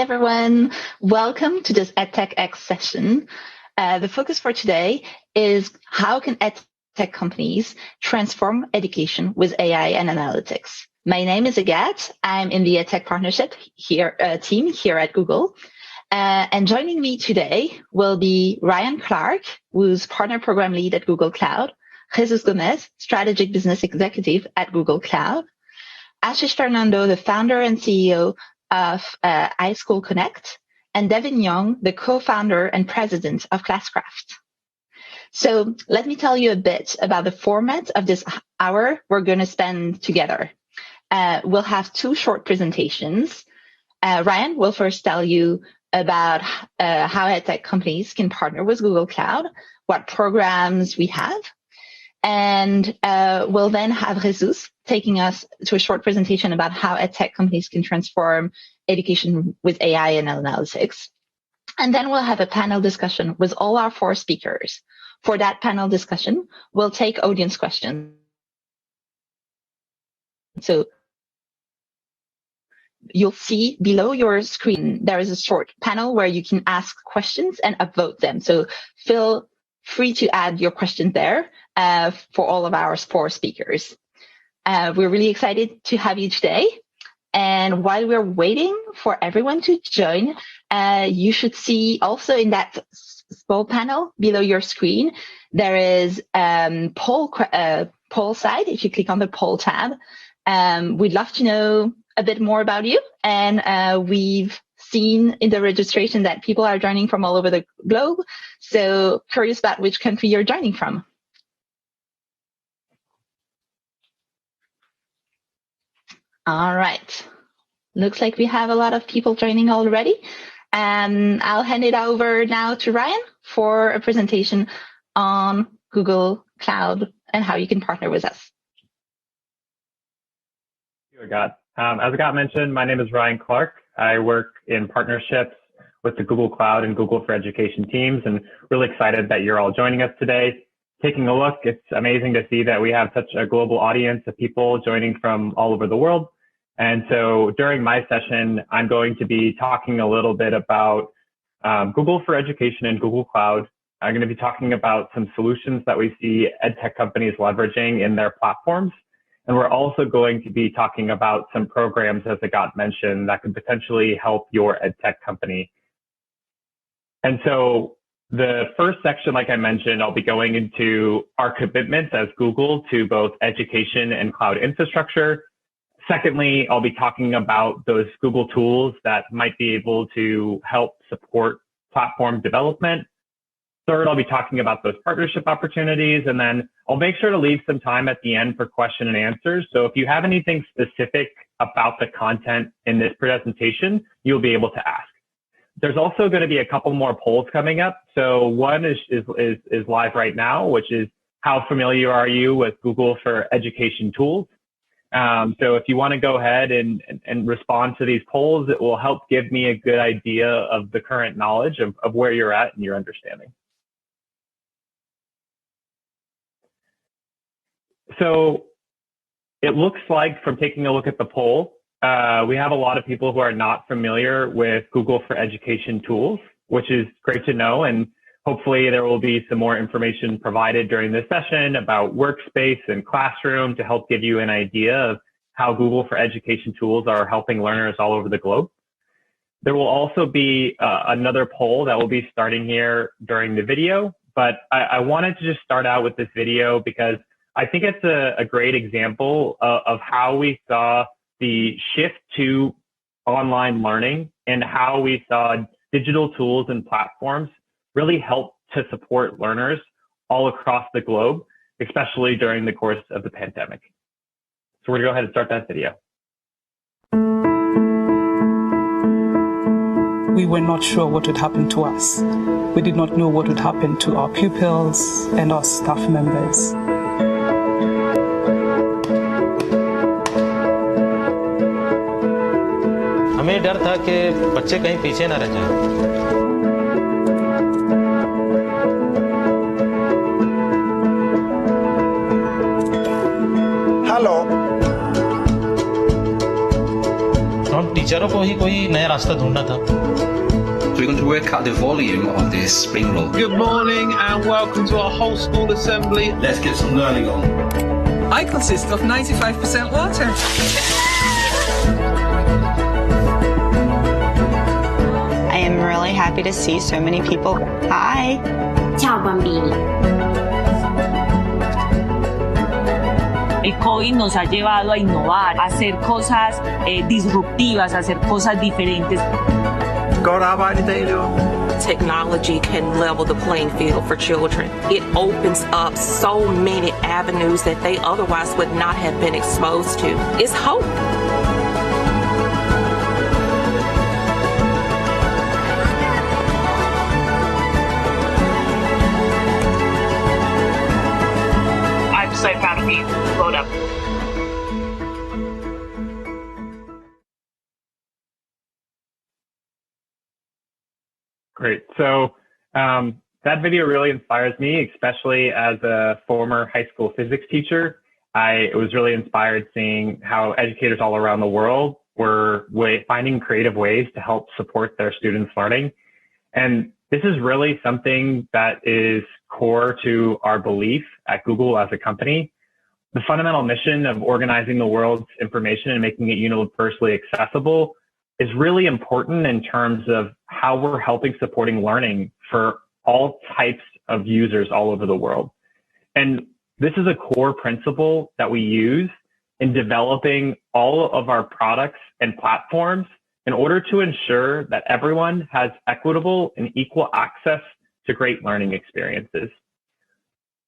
everyone. Welcome to this EdTechX session. The focus for today is how can EdTech companies transform education with AI and analytics. My name is Agathe. I'm in the EdTech partnership team here at Google. And joining me today will be Ryan Clark, who's partner program lead at Google Cloud, Jesus Gomez, strategic business executive at Google Cloud, Ashish Fernando, the founder and CEO of iSchool Connect, and Devin Young, the co-founder and president of Classcraft. So let me tell you a bit about the format of this hour we're going to spend together. We'll have two short presentations. Ryan will first tell you about how EdTech companies can partner with Google Cloud, what programs we have, and we'll then have Jesus taking us to a short presentation about how EdTech companies can transform education with AI and analytics. And then we'll have a panel discussion with all our four speakers. For that panel discussion, we'll take audience questions. So you'll see below your screen, there is a short panel where you can ask questions and upvote them. So feel free to add your questions there for all of our four speakers. We're really excited to have you today. And while we're waiting for everyone to join, you should see also in that small panel below your screen, there is poll side. If you click on the poll tab, we'd love to know a bit more about you. And we've seen in the registration that people are joining from all over the globe. So curious about which country you're joining from. All right. Looks like we have a lot of people joining already. I'll hand it over now to Ryan for a presentation on Google Cloud and how you can partner with us. Thank you, Agathe. As Agathe mentioned, my name is Ryan Clark. I work in partnerships with the Google Cloud and Google for Education teams, and really excited that you're all joining us today. Taking a look, it's amazing to see that we have such a global audience of people joining from all over the world. And so during my session, I'm going to be talking a little bit about Google for Education and Google Cloud. I'm going to be talking about some solutions that we see EdTech companies leveraging in their platforms. And we're also going to be talking about some programs, as Agathe mentioned, that could potentially help your EdTech company. And so the first section, like I mentioned, I'll be going into our commitments as Google to both education and cloud infrastructure. Secondly, I'll be talking about those Google tools that might be able to help support platform development. Third, I'll be talking about those partnership opportunities, and then I'll make sure to leave some time at the end for question and answers. So if you have anything specific about the content in this presentation, you'll be able to ask. There's also going to be a couple more polls coming up. So one is live right now, which is how familiar are you with Google for Education tools? So if you want to go ahead and respond to these polls, it will help give me a good idea of the current knowledge of where you're at and your understanding. So it looks like from taking a look at the poll, we have a lot of people who are not familiar with Google for Education tools, which is great to know. And hopefully there will be some more information provided during this session about Workspace and Classroom to help give you an idea of how Google for Education tools are helping learners all over the globe. There will also be another poll that will be starting here during the video, but I wanted to just start out with this video because I think it's a great example of how we saw the shift to online learning and how we saw digital tools and platforms really help to support learners all across the globe, especially during the course of the pandemic. So we're going to go ahead and start that video. We were not sure what would happen to us. We did not know what would happen to our pupils and our staff members. हमें डर था कि बच्चे कहीं पीछे ना रह जाएं। Hello. टीचरों को ही कोई नया रास्ता ढूंढना था। So we're going to work out the volume of this spring roll. Good morning and welcome to our whole school assembly. Let's get some learning on. I consist of 95% water. I am really happy to see so many people. Hi. Ciao bambini. El COVID nos ha llevado a innovar, a hacer cosas disruptivas, a hacer cosas diferentes. Technology can level the playing field for children. It opens up so many avenues that they otherwise would not have been exposed to. It's hope. I'm so proud of you. Well done. Great. So that video really inspires me, especially as a former high school physics teacher. I was really inspired seeing how educators all around the world were finding creative ways to help support their students' learning. And this is really something that is core to our belief at Google as a company. The fundamental mission of organizing the world's information and making it universally accessible is really important in terms of how we're helping supporting learning for all types of users all over the world. And this is a core principle that we use in developing all of our products and platforms in order to ensure that everyone has equitable and equal access to great learning experiences.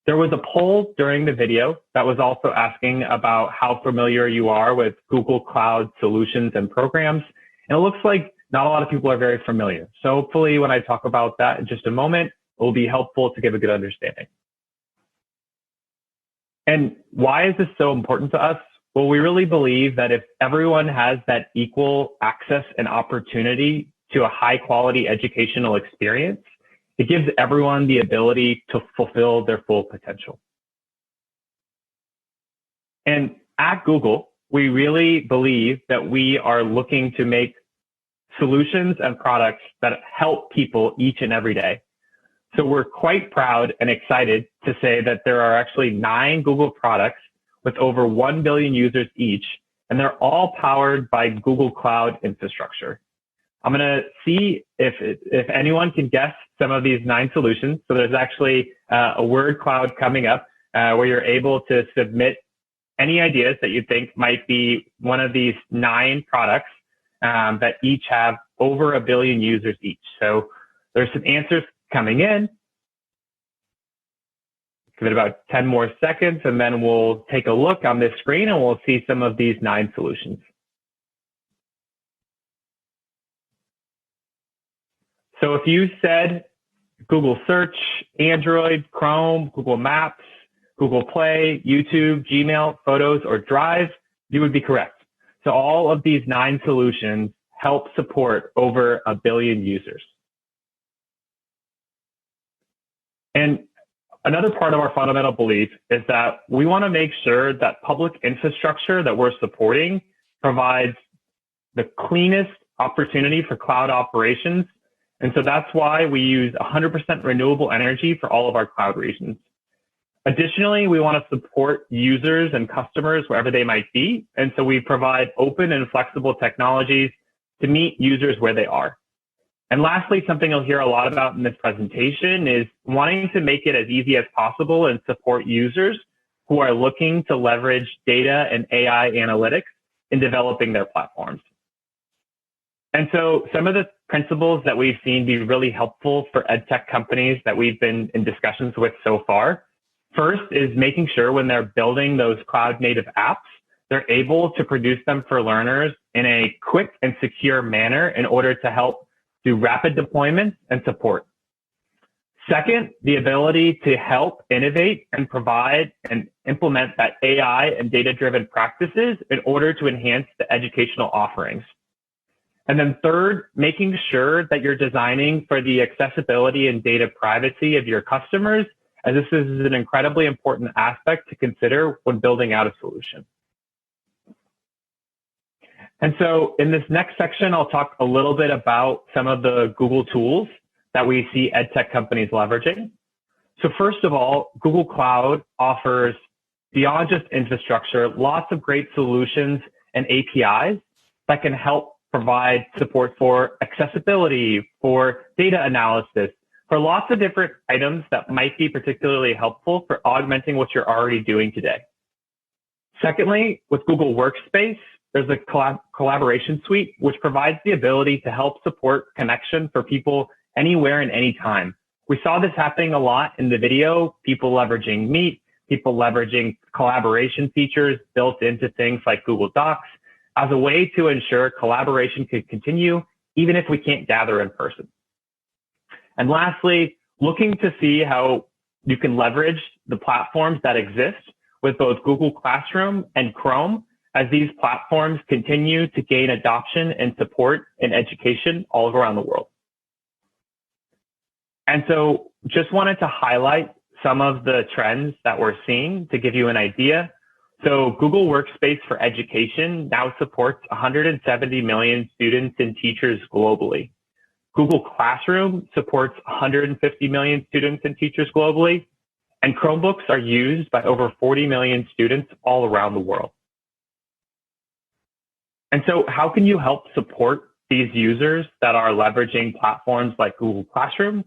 There was a poll during the video that was also asking about how familiar you are with Google Cloud solutions and programs. And it looks like not a lot of people are very familiar. So hopefully when I talk about that in just a moment, it will be helpful to give a good understanding. And why is this so important to us? Well, we really believe that if everyone has that equal access and opportunity to a high quality educational experience, it gives everyone the ability to fulfill their full potential. And at Google, we really believe that we are looking to make solutions and products that help people each and every day. So we're quite proud and excited to say that there are actually 9 Google products with over 1 billion users each, and they're all powered by Google Cloud infrastructure. I'm going to see if anyone can guess some of these 9 solutions. So there's actually a word cloud coming up where you're able to submit any ideas that you think might be one of these 9 products that each have over 1 billion users each. So there's some answers coming in. Give it about 10 more seconds, and then we'll take a look on this screen and we'll see some of these 9 solutions. So if you said Google Search, Android, Chrome, Google Maps, Google Play, YouTube, Gmail, Photos, or Drive, you would be correct. So all of these 9 solutions help support over 1 billion users. And another part of our fundamental belief is that we want to make sure that public infrastructure that we're supporting provides the cleanest opportunity for cloud operations. And so that's why we use 100% renewable energy for all of our cloud regions. Additionally, we want to support users and customers wherever they might be. And so we provide open and flexible technologies to meet users where they are. And lastly, something you'll hear a lot about in this presentation is wanting to make it as easy as possible and support users who are looking to leverage data and AI analytics in developing their platforms. And so some of the principles that we've seen be really helpful for EdTech companies that we've been in discussions with so far. First is making sure when they're building those cloud native apps, they're able to produce them for learners in a quick and secure manner in order to help do rapid deployment and support. Second, the ability to help innovate and provide and implement that AI and data-driven practices in order to enhance the educational offerings. And then third, making sure that you're designing for the accessibility and data privacy of your customers, as this is an incredibly important aspect to consider when building out a solution. And so in this next section, I'll talk a little bit about some of the Google tools that we see EdTech companies leveraging. So first of all, Google Cloud offers, beyond just infrastructure, lots of great solutions and APIs that can help provide support for accessibility, for data analysis, for lots of different items that might be particularly helpful for augmenting what you're already doing today. Secondly, with Google Workspace, there's a collaboration suite, which provides the ability to help support connection for people anywhere and anytime. We saw this happening a lot in the video, people leveraging Meet, people leveraging collaboration features built into things like Google Docs as a way to ensure collaboration could continue even if we can't gather in person. And lastly, looking to see how you can leverage the platforms that exist with both Google Classroom and Chrome as these platforms continue to gain adoption and support in education all around the world. And so just wanted to highlight some of the trends that we're seeing to give you an idea. So Google Workspace for Education now supports 170 million students and teachers globally. Google Classroom supports 150 million students and teachers globally, and Chromebooks are used by over 40 million students all around the world. And so how can you help support these users that are leveraging platforms like Google Classroom?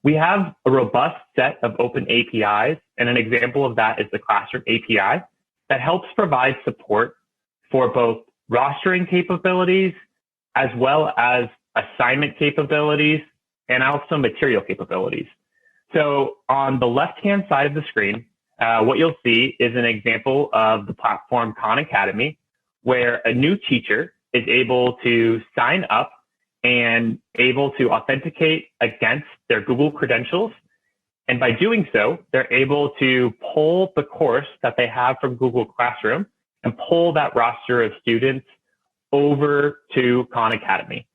We have a robust set of open APIs, and an example of that is the Classroom API that helps provide support for both rostering capabilities as well as assignment capabilities and also material capabilities. So on the left-hand side of the screen, what you'll see is an example of the platform Khan Academy, where a new teacher is able to sign up and able to authenticate against their Google credentials. And by doing so, they're able to pull the course that they have from Google Classroom and pull that roster of students over to Khan Academy.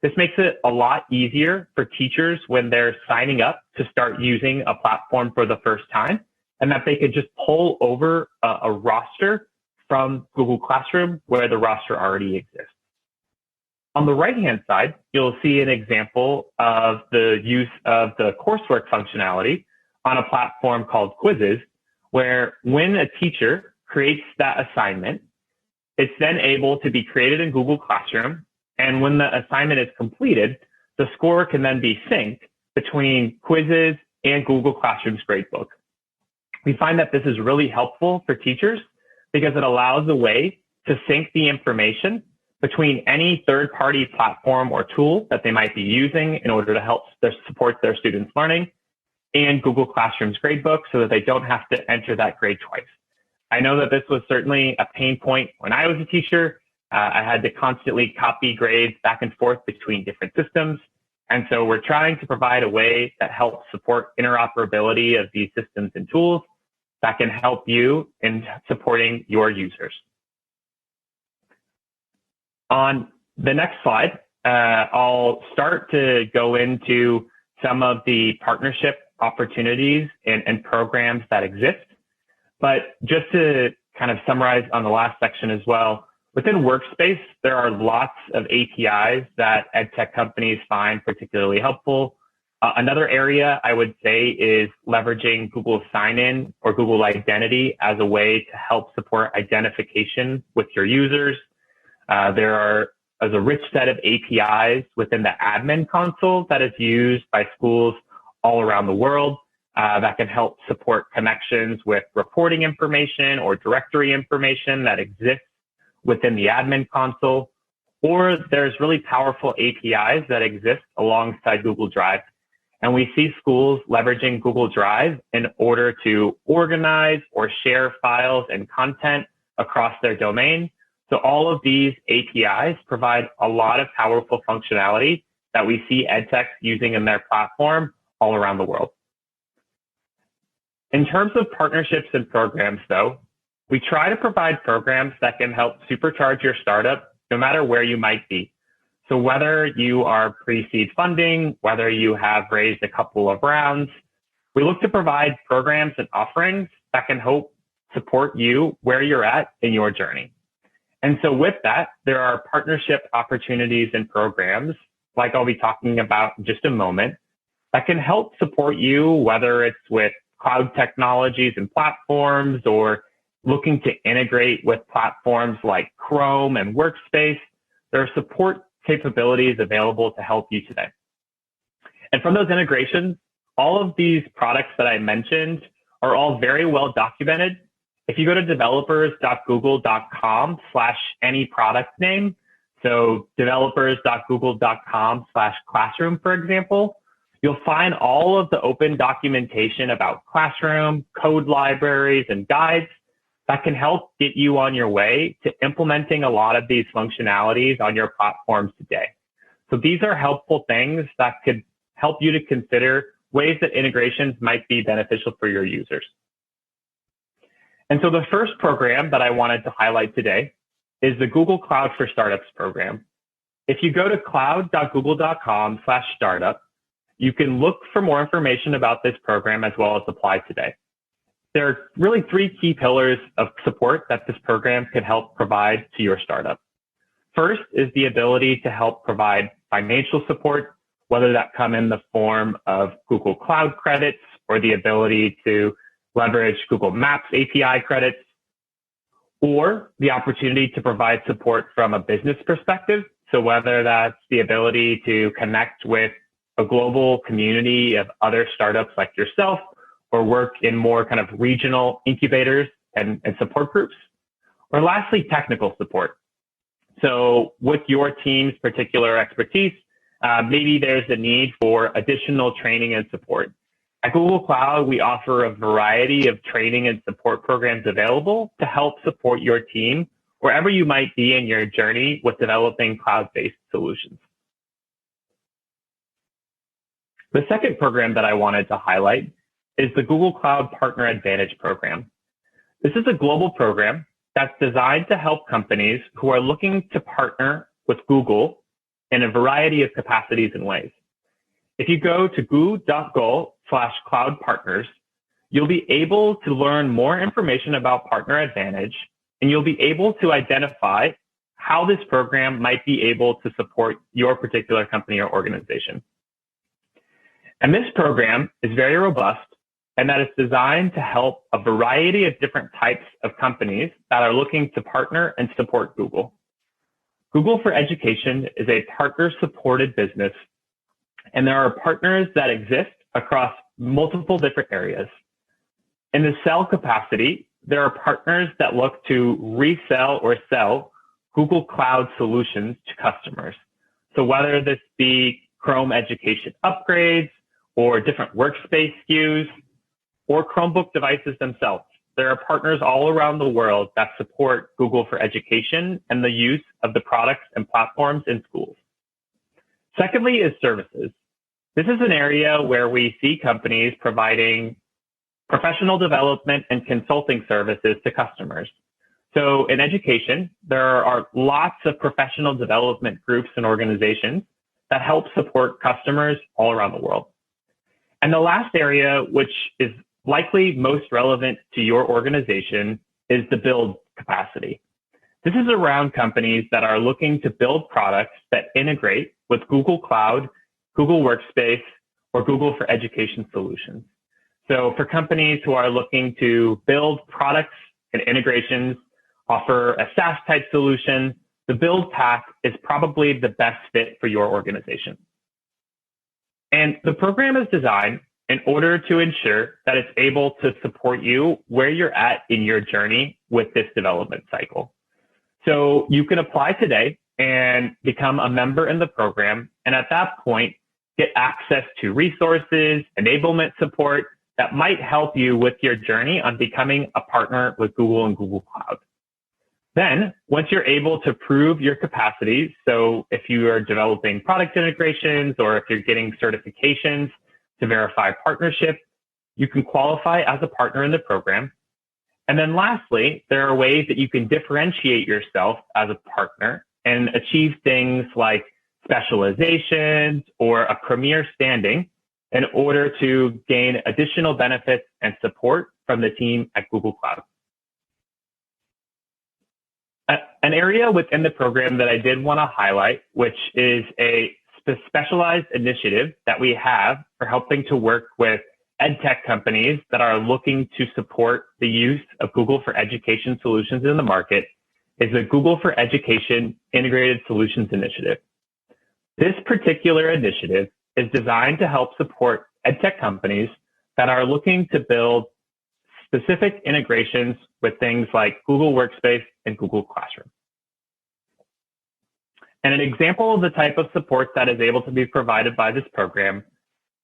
This makes it a lot easier for teachers when they're signing up to start using a platform for the first time, and that they could just pull over a roster from Google Classroom where the roster already exists. On the right-hand side, you'll see an example of the use of the coursework functionality on a platform called Quizzes, where when a teacher creates that assignment, it's then able to be created in Google Classroom. And when the assignment is completed, the score can then be synced between Quizzes and Google Classroom's gradebook. We find that this is really helpful for teachers because it allows a way to sync the information between any third-party platform or tool that they might be using in order to help support their students' learning and Google Classroom's gradebook so that they don't have to enter that grade twice. I know that this was certainly a pain point when I was a teacher. I had to constantly copy grades back and forth between different systems. And so we're trying to provide a way that helps support interoperability of these systems and tools that can help you in supporting your users. On the next slide, I'll start to go into some of the partnership opportunities and programs that exist. But just to kind of summarize on the last section as well, within Workspace, there are lots of APIs that EdTech companies find particularly helpful. Another area I would say is leveraging Google Sign-In or Google Identity as a way to help support identification with your users. There is a rich set of APIs within the admin console that is used by schools all around the world that can help support connections with reporting information or directory information that exists within the admin console. Or there's really powerful APIs that exist alongside Google Drive. And we see schools leveraging Google Drive in order to organize or share files and content across their domain. So all of these APIs provide a lot of powerful functionality that we see EdTech using in their platform all around the world. In terms of partnerships and programs, though, we try to provide programs that can help supercharge your startup no matter where you might be. So whether you are pre-seed funding, whether you have raised a couple of rounds, we look to provide programs and offerings that can help support you where you're at in your journey. And so with that, there are partnership opportunities and programs, like I'll be talking about in just a moment, that can help support you, whether it's with cloud technologies and platforms or looking to integrate with platforms like Chrome and Workspace. There are support capabilities available to help you today. And from those integrations, all of these products that I mentioned are all very well documented. If you go to developers.google.com/any product name, so developers.google.com/classroom, for example, you'll find all of the open documentation about Classroom, code libraries, and guides that can help get you on your way to implementing a lot of these functionalities on your platforms today. So these are helpful things that could help you to consider ways that integrations might be beneficial for your users. And so the first program that I wanted to highlight today is the Google Cloud for Startups program. If you go to cloud.google.com/startup, you can look for more information about this program as well as apply today. There are really three key pillars of support that this program can help provide to your startup. First is the ability to help provide financial support, whether that come in the form of Google Cloud credits or the ability to leverage Google Maps API credits, or the opportunity to provide support from a business perspective. So whether that's the ability to connect with a global community of other startups like yourself, or work in more kind of regional incubators and support groups, or lastly, technical support. So with your team's particular expertise, maybe there's a need for additional training and support. At Google Cloud, we offer a variety of training and support programs available to help support your team wherever you might be in your journey with developing cloud-based solutions. The second program that I wanted to highlight is the Google Cloud Partner Advantage program. This is a global program that's designed to help companies who are looking to partner with Google in a variety of capacities and ways. If you go to goo.go/cloudpartners, you'll be able to learn more information about Partner Advantage, and you'll be able to identify how this program might be able to support your particular company or organization. And this program is very robust, and that is designed to help a variety of different types of companies that are looking to partner and support Google. Google for Education is a partner-supported business, and there are partners that exist across multiple different areas. In the sell capacity, there are partners that look to resell or sell Google Cloud solutions to customers. So whether this be Chrome education upgrades or different Workspace SKUs, or Chromebook devices themselves. There are partners all around the world that support Google for Education and the use of the products and platforms in schools. Secondly is services. This is an area where we see companies providing professional development and consulting services to customers. So in education, there are lots of professional development groups and organizations that help support customers all around the world. And the last area, which is likely most relevant to your organization, is the build capacity. This is around companies that are looking to build products that integrate with Google Cloud, Google Workspace, or Google for Education solutions. So for companies who are looking to build products and integrations, offer a SaaS type solution, the build pack is probably the best fit for your organization. And the program is designed in order to ensure that it's able to support you where you're at in your journey with this development cycle. So you can apply today and become a member in the program. And at that point, get access to resources, enablement support that might help you with your journey on becoming a partner with Google and Google Cloud. Then, once you're able to prove your capacities, so if you are developing product integrations or if you're getting certifications to verify partnership, you can qualify as a partner in the program. And then lastly, there are ways that you can differentiate yourself as a partner and achieve things like specializations or a premier standing in order to gain additional benefits and support from the team at Google Cloud. An area within the program that I did want to highlight, which is a specialized initiative that we have for helping to work with EdTech companies that are looking to support the use of Google for Education solutions in the market, is the Google for Education Integrated Solutions Initiative. This particular initiative is designed to help support EdTech companies that are looking to build specific integrations with things like Google Workspace and Google Classroom. And an example of the type of support that is able to be provided by this program,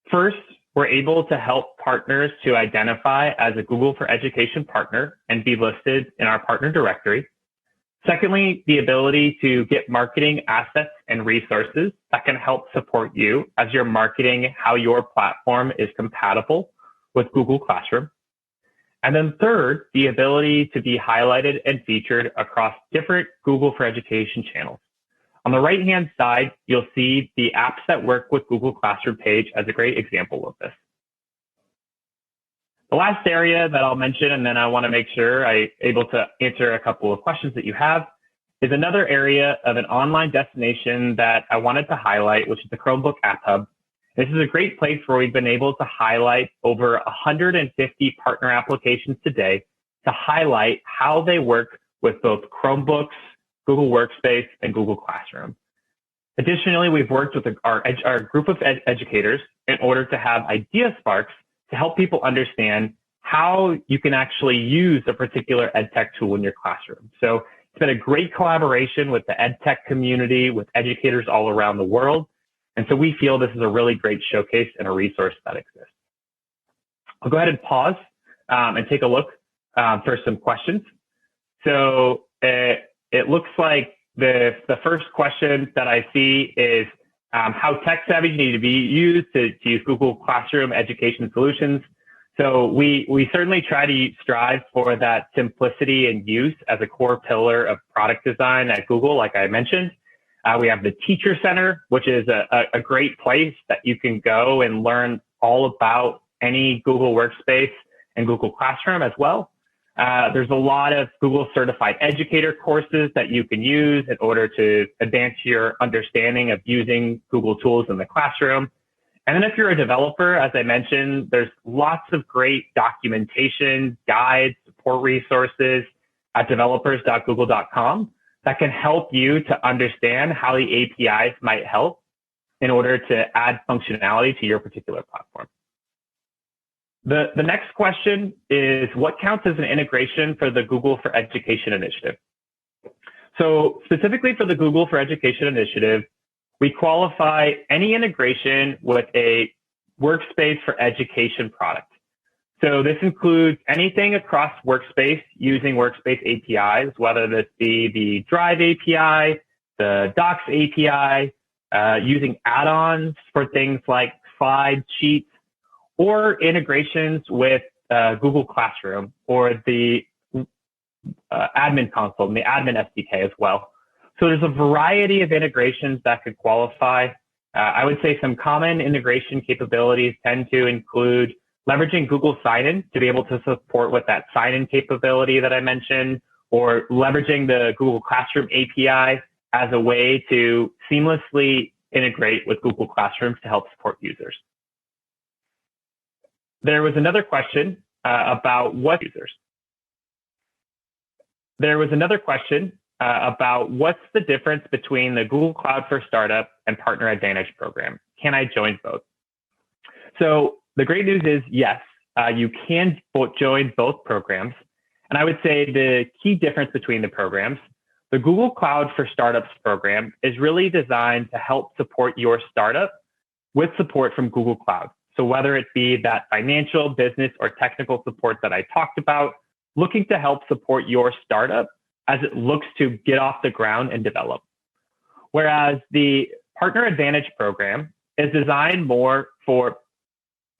first, we're able to help partners to identify as a Google for Education partner and be listed in our partner directory. Secondly, the ability to get marketing assets and resources that can help support you as you're marketing how your platform is compatible with Google Classroom. And then third, the ability to be highlighted and featured across different Google for Education channels. On the right-hand side, you'll see the apps that work with Google Classroom page as a great example of this. The last area that I'll mention, and then I want to make sure I'm able to answer a couple of questions that you have, is another area of an online destination that I wanted to highlight, which is the Chromebook App Hub. This is a great place where we've been able to highlight over 150 partner applications today to highlight how they work with both Chromebooks, Google Workspace, and Google Classroom. Additionally, we've worked with our group of educators in order to have idea sparks to help people understand how you can actually use a particular EdTech tool in your classroom. So it's been a great collaboration with the EdTech community, with educators all around the world. And so we feel this is a really great showcase and a resource that exists. I'll go ahead and pause and take a look for some questions. So it looks like the first question that I see is how tech savvy need to be used to use Google Classroom education solutions. So we certainly try to strive for that simplicity and use as a core pillar of product design at Google, like I mentioned. We have the Teacher Center, which is a great place that you can go and learn all about any Google Workspace and Google Classroom as well. There's a lot of Google certified educator courses that you can use in order to advance your understanding of using Google tools in the classroom. And then if you're a developer, as I mentioned, there's lots of great documentation, guides, support resources at developers.google.com that can help you to understand how the APIs might help in order to add functionality to your particular platform. The next question is, what counts as an integration for the Google for Education initiative? So specifically for the Google for Education initiative, we qualify any integration with a Workspace for Education product. So this includes anything across Workspace using Workspace APIs, whether this be the Drive API, the Docs API, using add-ons for things like slides, sheets, or integrations with Google Classroom or the admin console and the admin SDK as well. So there's a variety of integrations that could qualify. I would say some common integration capabilities tend to include leveraging Google Sign-In to be able to support with that sign-in capability that I mentioned, or leveraging the Google Classroom API as a way to seamlessly integrate with Google Classroom to help support users. There was another question about what users. There was another question about what's the difference between the Google Cloud for Startup and Partner Advantage program. Can I join both? So the great news is, yes, you can join both programs. And I would say the key difference between the programs, the Google Cloud for Startups program is really designed to help support your startup with support from Google Cloud. So whether it be that financial, business, or technical support that I talked about, looking to help support your startup as it looks to get off the ground and develop. Whereas the Partner Advantage program is designed more for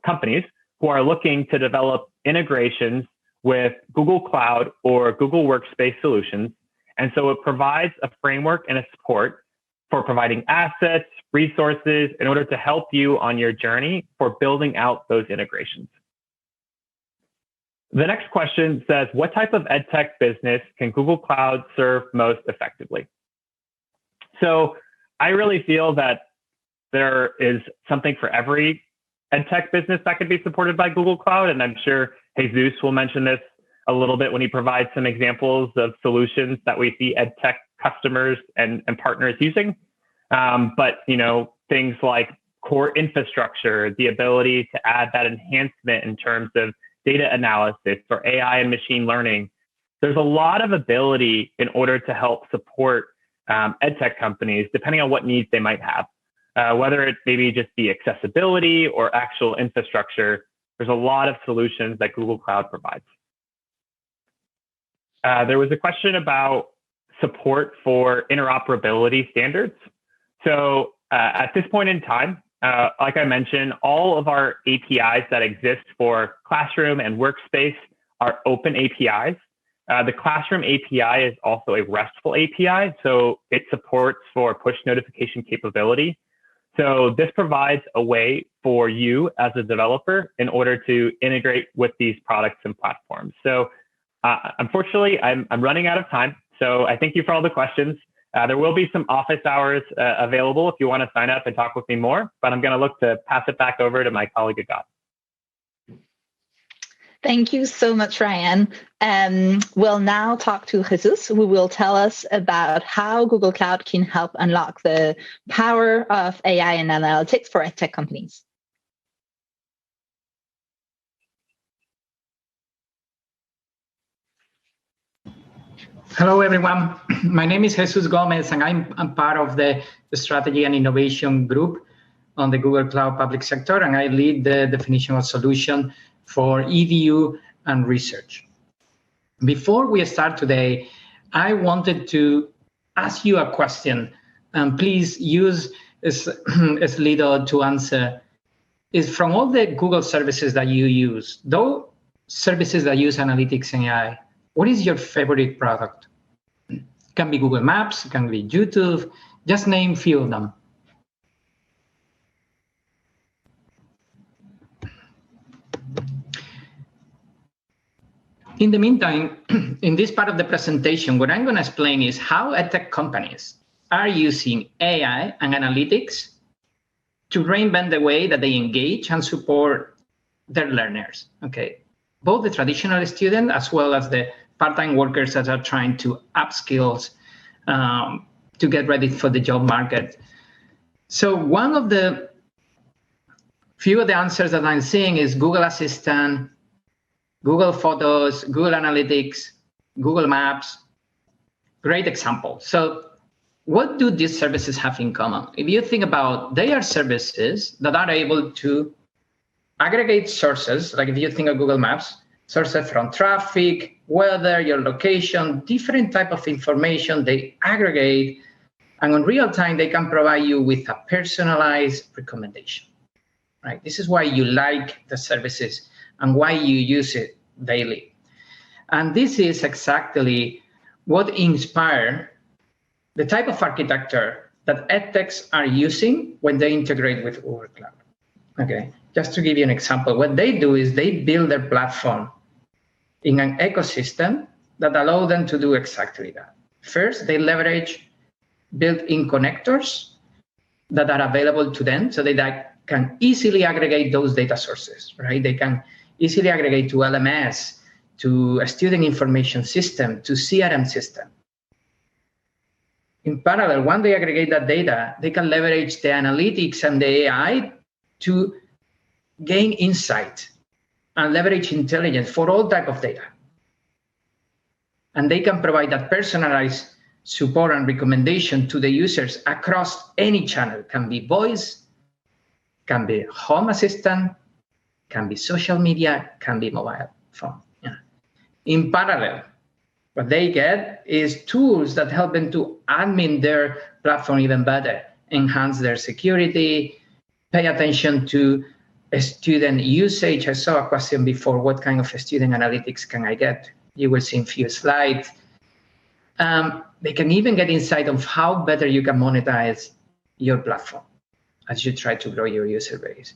companies who are looking to develop integrations with Google Cloud or Google Workspace solutions. And so it provides a framework and a support for providing assets, resources in order to help you on your journey for building out those integrations. The next question says, what type of EdTech business can Google Cloud serve most effectively? So I really feel that there is something for every EdTech business that could be supported by Google Cloud. And I'm sure Jesus will mention this a little bit when he provides some examples of solutions that we see EdTech customers and partners using. But, things like core infrastructure, the ability to add that enhancement in terms of data analysis or AI and machine learning. There's a lot of ability in order to help support EdTech companies, depending on what needs they might have. Whether it maybe just be accessibility or actual infrastructure, there's a lot of solutions that Google Cloud provides. There was a question about support for interoperability standards. So at this point in time, like I mentioned, all of our APIs that exist for Classroom and Workspace are open APIs. The Classroom API is also a RESTful API, so it supports for push notification capability. So this provides a way for you as a developer in order to integrate with these products and platforms. So unfortunately, I'm running out of time. So I thank you for all the questions. There will be some office hours available if you want to sign up and talk with me more, but I'm going to look to pass it back over to my colleague, Agat. Thank you so much, Ryan. We'll now talk to Jesus, who will tell us about how Google Cloud can help unlock the power of AI and analytics for EdTech companies. Hello, everyone. My name is Jesus Gomez, and I'm part of the Strategy and Innovation Group on the Google Cloud Public Sector, and I lead the definition of solution for EDU and research. Before we start today, I wanted to ask you a question, and please use Slido to answer. Is from all the Google services that you use, those services that use analytics and AI, what is your favorite product? It can be Google Maps, it can be YouTube, just name a few of them. In the meantime, in this part of the presentation, what I'm going to explain is how EdTech companies are using AI and analytics to reinvent the way that they engage and support their learners, okay? Both the traditional student as well as the part-time workers that are trying to upskill to get ready for the job market. So one of the few of the answers that I'm seeing is Google Assistant, Google Photos, Google Analytics, Google Maps. Great example. So what do these services have in common? If you think about, they are services that are able to aggregate sources, like if you think of Google Maps, sources from traffic, weather, your location, different type of information they aggregate, and in real time, they can provide you with a personalized recommendation, right? This is why you like the services and why you use it daily. And this is exactly what inspired the type of architecture that EdTechs are using when they integrate with Google Cloud. Okay, just to give you an example, what they do is they build their platform in an ecosystem that allow them to do exactly that. First, they leverage built-in connectors that are available to them so they can easily aggregate those data sources, right? They can easily aggregate to LMS, to a student information system, to CRM system. In parallel, when they aggregate that data, they can leverage the analytics and the AI to gain insight and leverage intelligence for all type of data. And they can provide that personalized support and recommendation to the users across any channel. It can be voice, can be home assistant, can be social media, can be mobile phone. Yeah. In parallel, what they get is tools that help them to admin their platform even better, enhance their security, pay attention to student usage. I saw a question before, what kind of student analytics can I get? You will see in a few slides. They can even get insight of how better you can monetize your platform as you try to grow your user base.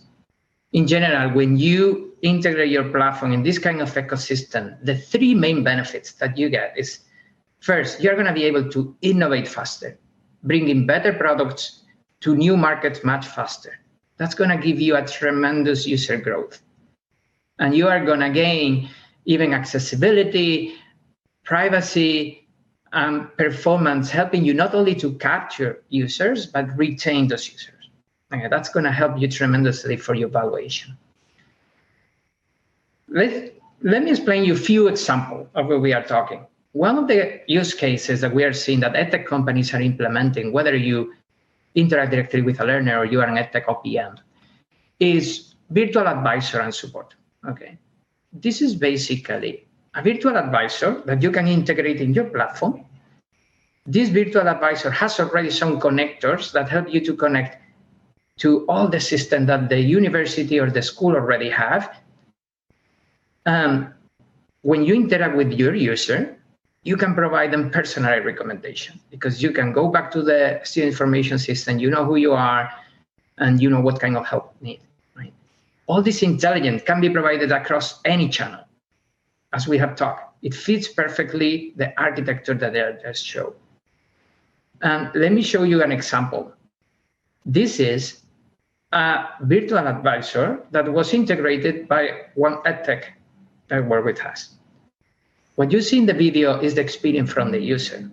in general, when you integrate your platform in this kind of ecosystem, the three main benefits that you get is, first, you're going to be able to innovate faster, bringing better products to new markets much faster. That's going to give you a tremendous user growth. And you are going to gain even accessibility, privacy, and performance, helping you not only to capture users, but retain those users. Okay, that's going to help you tremendously for your valuation. Let me explain you a few examples of what we are talking. One of the use cases that we are seeing that EdTech companies are implementing, whether you interact directly with a learner or you are an EdTech OPM, is virtual advisor and support. Okay, this is basically a virtual advisor that you can integrate in your platform. This virtual advisor has already some connectors that help you to connect to all the systems that the university or the school already have. When you interact with your user, you can provide them personalized recommendation because you can go back to the student information system, you know who you are, and you know what kind of help you need. Right? All this intelligence can be provided across any channel. As we have talked, it fits perfectly the architecture that I just showed. And let me show you an example. This is a virtual advisor that was integrated by one EdTech that worked with us. What you see in the video is the experience from the user.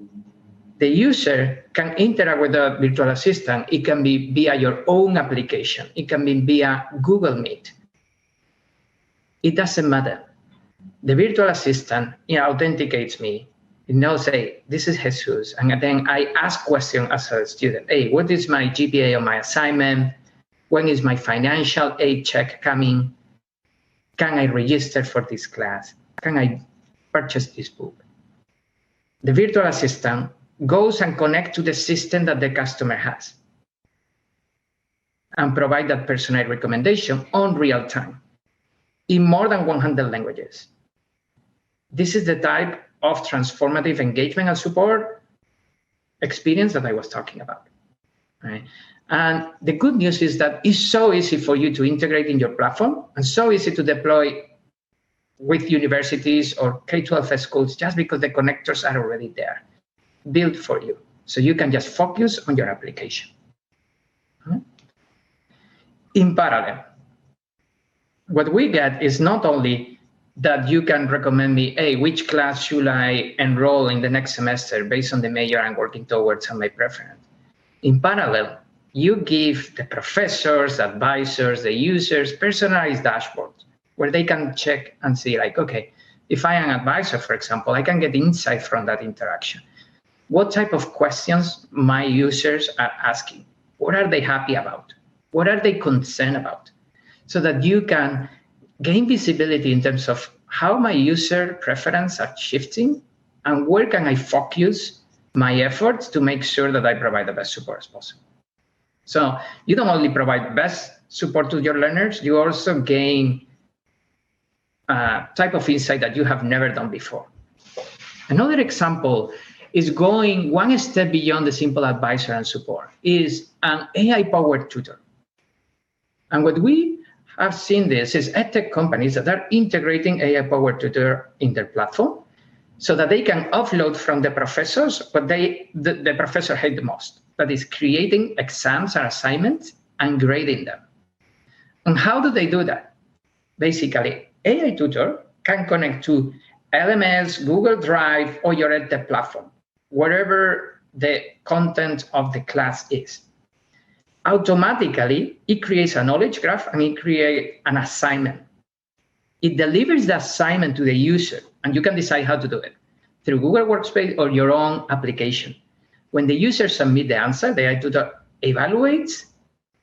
The user can interact with the virtual assistant. It can be via your own application. It can be via Google Meet. It doesn't matter. The virtual assistant authenticates me. It knows, hey, this is Jesus. And then I ask questions as a student. Hey, what is my GPA on my assignment? When is my financial aid check coming? Can I register for this class? Can I purchase this book? The virtual assistant goes and connects to the system that the customer has and provide that personalized recommendation on real time in more than 100 languages. This is the type of transformative engagement and support experience that I was talking about. Right? And the good news is that it's so easy for you to integrate in your platform and so easy to deploy with universities or K-12 schools just because the connectors are already there, built for you. So you can just focus on your application. In parallel, what we get is not only that you can recommend me, hey, which class should I enroll in the next semester based on the major I'm working towards and my preference. In parallel, you give the professors, advisors, the users personalized dashboards where they can check and see like, okay, if I am an advisor, for example, I can get insight from that interaction. What type of questions my users are asking? What are they happy about? What are they concerned about? So that you can gain visibility in terms of how my user preferences are shifting and where can I focus my efforts to make sure that I provide the best support as possible. So you don't only provide best support to your learners, you also gain a type of insight that you have never done before. Another example is going one step beyond the simple advisor and support is an AI-powered tutor. And what we have seen this is EdTech companies that are integrating AI-powered tutor in their platform so that they can offload from the professors what the professor hate the most, that is creating exams and assignments and grading them. And how do they do that? Basically, AI tutor can connect to LMS, Google Drive, or your EdTech platform, wherever the content of the class is. Automatically, it creates a knowledge graph and it creates an assignment. It delivers the assignment to the user, and you can decide how to do it through Google Workspace or your own application. When the user submits the answer, the AI tutor evaluates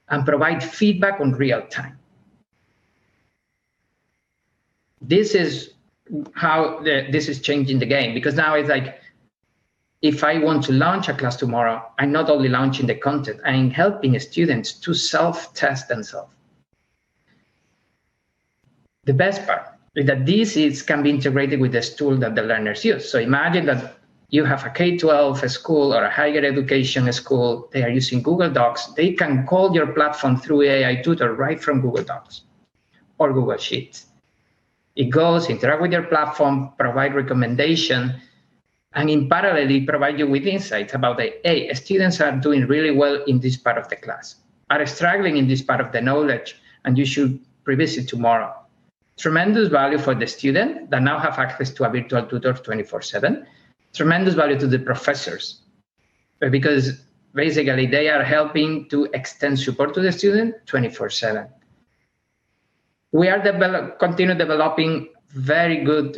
and provides feedback on real time. This is how this is changing the game, because now it's like, if I want to launch a class tomorrow, I'm not only launching the content, I'm helping students to self-test themselves. The best part is that this can be integrated with the tool that the learners use. So imagine that you have a K-12 school or a higher education school, they are using Google Docs, they can call your platform through AI tutor right from Google Docs. or Google Sheets. It goes, interact with your platform, provide recommendation, and in parallel, it provides you with insights about hey, students are doing really well in this part of the class, are struggling in this part of the knowledge, and you should revisit tomorrow. Tremendous value for the student that now have access to a virtual tutor 24/7. Tremendous value to the professors, because basically they are helping to extend support to the student 24/7. We are continue developing very good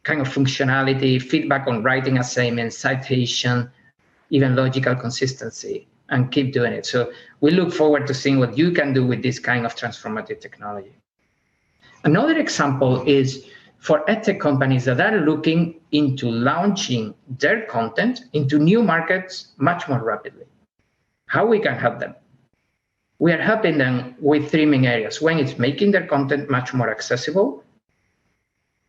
kind of functionality, feedback on writing assignments, citation, even logical consistency, and keep doing it. So we look forward to seeing what you can do with this kind of transformative technology. Another example is for EdTech companies that are looking into launching their content into new markets much more rapidly. How we can help them? We are helping them with three main areas. One is making their content much more accessible,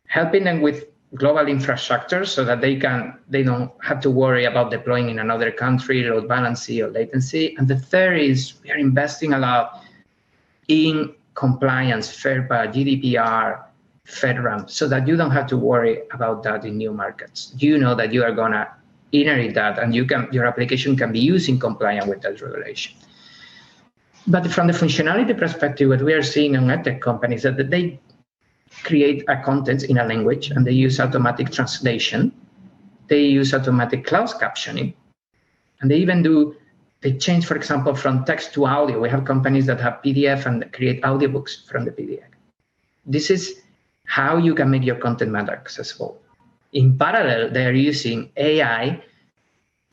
helping them with global infrastructure so that they don't have to worry about deploying in another country, load balancing or latency. And the third is we are investing a lot in compliance, FERPA, GDPR, FedRAMP, so that you don't have to worry about that in new markets. You know that you are gonna inherit that, and your application can be used in compliance with that regulation. But from the functionality perspective, what we are seeing on EdTech companies is that they create a content in a language and they use automatic translation. They use automatic closed captioning. And they change, for example, from text to audio. We have companies that have PDF and create audiobooks from the PDF. This is how you can make your content more accessible. In parallel, they are using AI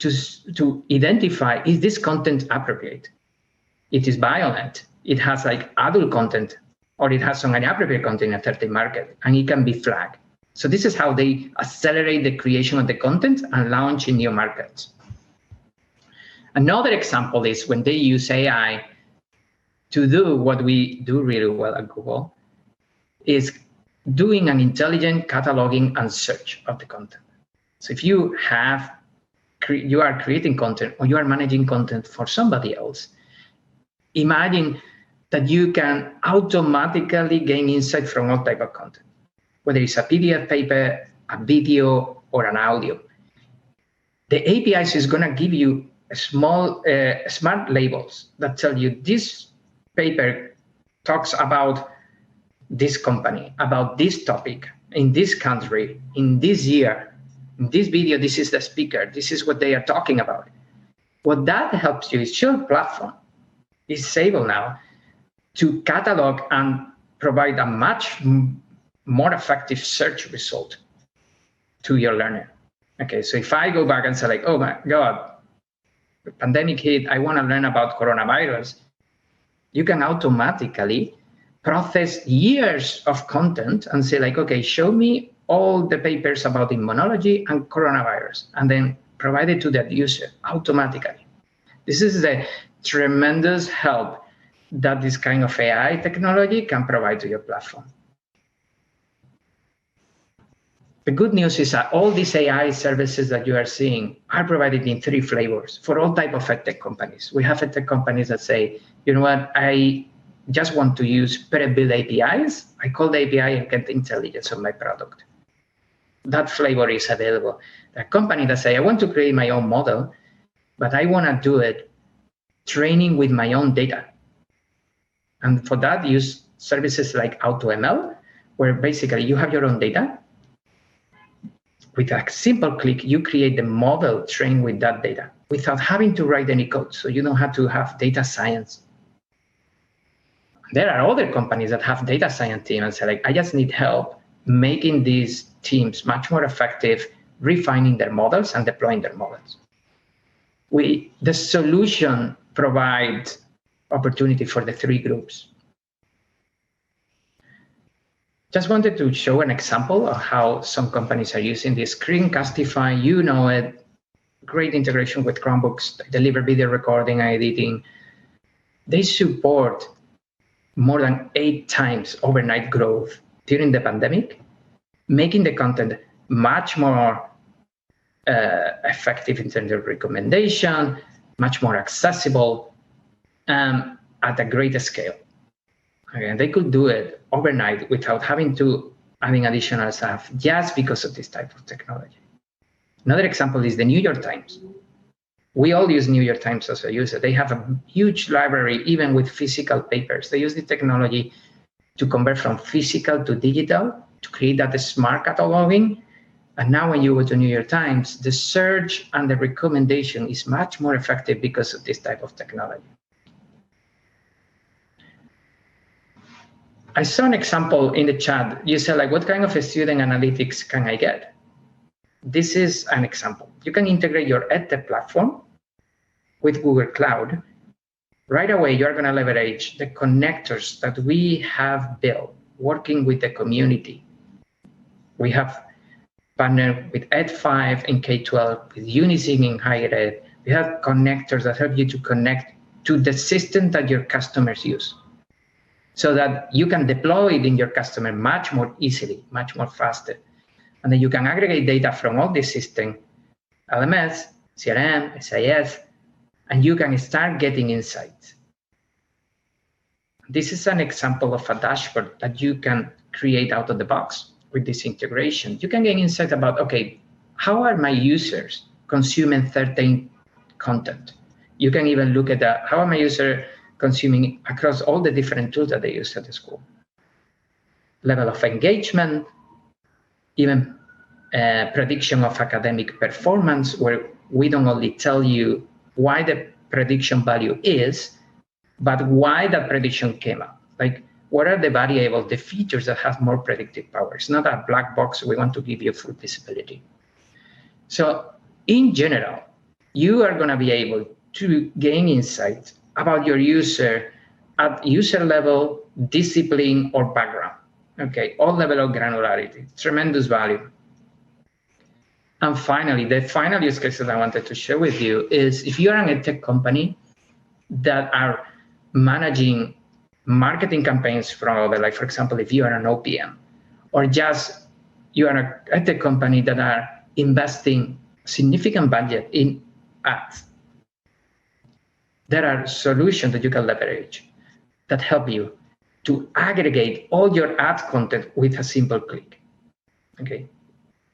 to identify, is this content appropriate? It is violent. It has like adult content, or it has some inappropriate content in a certain market, and it can be flagged. So this is how they accelerate the creation of the content and launch in new markets. Another example is when they use AI to do what we do really well at Google, is doing an intelligent cataloging and search of the content. So if you are creating content or you are managing content for somebody else, imagine that you can automatically gain insight from all type of content, whether it's a PDF paper, a video, or an audio. The APIs is going to give you small smart labels that tell you this paper talks about this company, about this topic, in this country, in this year, in this video, this is the speaker, this is what they are talking about. What that helps you is your platform is able now to catalog and provide a much more effective search result to your learner. Okay, so if I go back and say like, oh my God, the pandemic hit, I want to learn about coronavirus, you can automatically process years of content and say like, okay, show me all the papers about immunology and coronavirus, and then provide it to that user automatically. This is the tremendous help that this kind of AI technology can provide to your platform. The good news is that all these AI services that you are seeing are provided in three flavors for all type of EdTech companies. We have EdTech companies that say, you know what, I just want to use pre-built APIs. I call the API and get the intelligence of my product. That flavor is available. There are companies that say, I want to create my own model, but I want to do it training with my own data. And for that, use services like AutoML, where basically you have your own data. With a simple click, you create the model trained with that data without having to write any code. So you don't have to have data science. There are other companies that have data science teams and say, like, I just need help making these teams much more effective, refining their models and deploying their models. The solution provides opportunity for the three groups. Just wanted to show an example of how some companies are using this. Screencastify, you know it, great integration with Chromebooks, deliver video recording and editing. They support more than 8 times overnight growth during the pandemic, making the content much more effective in terms of recommendation, much more accessible, at a greater scale. Okay, and they could do it overnight without having additional staff just because of this type of technology. Another example is the New York Times. We all use New York Times as a user. They have a huge library, even with physical papers. They use the technology to convert from physical to digital to create that smart cataloging. And now when you go to New York Times, the search and the recommendation is much more effective because of this type of technology. I saw an example in the chat. You said, like, what kind of a student analytics can I get? This is an example. You can integrate your EdTech platform with Google Cloud. Right away, you're going to leverage the connectors that we have built working with the community. We have partnered with Ed5 in K-12, with Unisync in higher ed. We have connectors that help you to connect to the system that your customers use, so that you can deploy it in your customer much more easily, much more faster. And then you can aggregate data from all these systems, LMS, CRM, SIS, and you can start getting insights. This is an example of a dashboard that you can create out of the box with this integration. You can get insight about, okay, how are my users consuming certain content? You can even look at how are my users consuming across all the different tools that they use at the school. Level of engagement, even prediction of academic performance, where we don't only tell you why the prediction value is, but why that prediction came up. Like, what are the variables, the features that have more predictive power? It's not a black box. We want to give you full visibility. So in general, you are going to be able to gain insight about your user at user level, discipline, or background. Okay, all level of granularity, tremendous value. And finally, the final use case that I wanted to share with you is if you're an EdTech company that are managing marketing campaigns from, like, for example, if you are an OPM, or just you are an EdTech company that are investing significant budget in ads, there are solutions that you can leverage that help you to aggregate all your ad content with a simple click. Okay.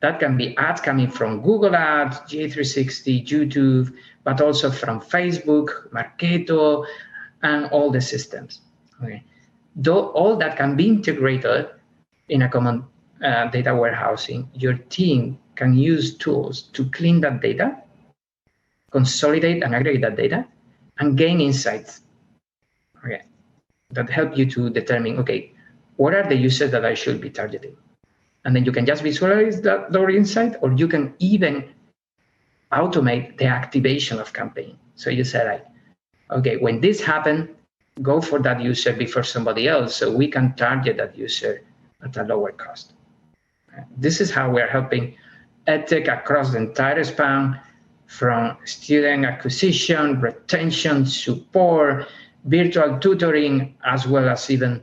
That can be ads coming from Google Ads, J360, YouTube, but also from Facebook, Marketo, and all the systems. Okay. Though all that can be integrated in a common data warehousing, your team can use tools to clean that data, consolidate and aggregate that data, and gain insights. Okay. That help you to determine, okay, what are the users that I should be targeting? And then you can just visualize that insight, or you can even automate the activation of campaign. So you say, like, okay, when this happens, go for that user before somebody else, so we can target that user at a lower cost. This is how we're helping EdTech across the entire span, from student acquisition, retention, support, virtual tutoring, as well as even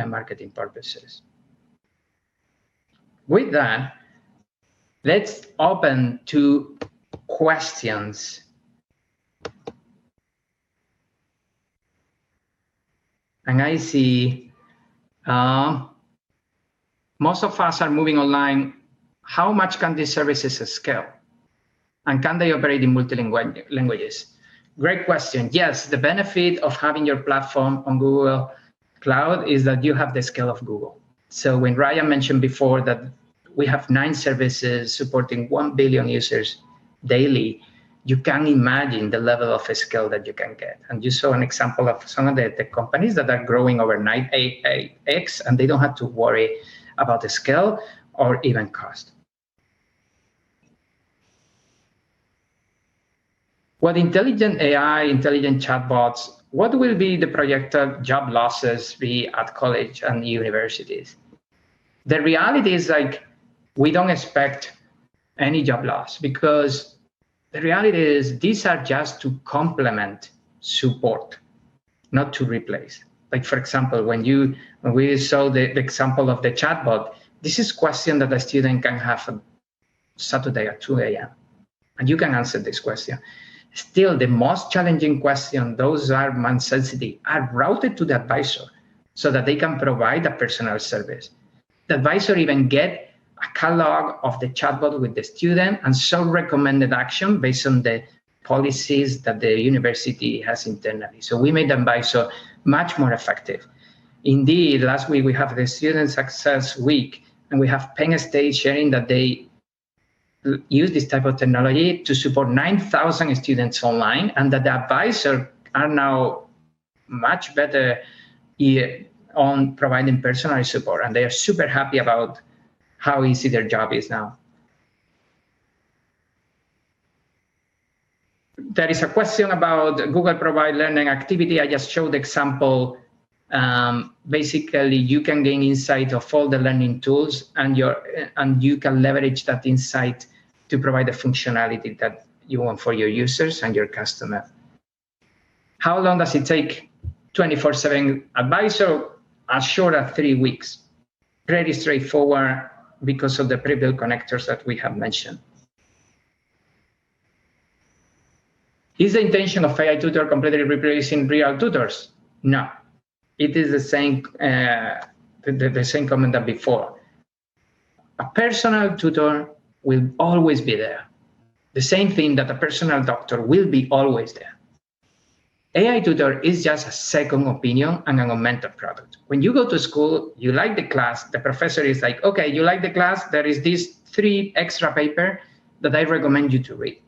marketing purposes. With that, let's open to questions. And I see most of us are moving online. How much can these services scale? And can they operate in multilingual languages? Great question. Yes, the benefit of having your platform on Google Cloud is that you have the scale of Google. So when Ryan mentioned before that we have 9 services supporting 1 billion users daily, you can imagine the level of scale that you can get. And you saw an example of some of the companies that are growing overnight 8x, and they don't have to worry about the scale or even cost. What intelligent AI, intelligent chatbots, what will be the projected job losses be at college and universities? The reality is, like, we don't expect any job loss, because the reality is these are just to complement support, not to replace. Like, for example, when we saw the example of the chatbot, this is a question that a student can have on Saturday at 2 a.m. and you can answer this question. Still, the most challenging question, those are man sensitive, are routed to the advisor. so that they can provide a personal service. The advisor even get a catalog of the chatbot with the student and some recommended action based on the policies that the university has internally. So we made the advisor much more effective. Indeed, last week we have the Student Success Week, and we have Penn State sharing that they use this type of technology to support 9,000 students online, and that the advisors are now much better on providing personal support, and they are super happy about how easy their job is now. There is a question about Google Provide Learning Activity. I just showed the example. Basically, you can gain insight of all the learning tools, and you can leverage that insight to provide the functionality that you want for your users and your customer. How long does it take? 24/7 advisor, as short as 3 weeks. Pretty straightforward because of the pre-built connectors that we have mentioned. Is the intention of AI tutor completely replacing real tutors? No, it is the same the same comment that before. A personal tutor will always be there. The same thing that a personal doctor will be always there. AI tutor is just a second opinion and an augmented product. When you go to school, you like the class, the professor is like, okay, you like the class, there is this 3 extra paper that I recommend you to read.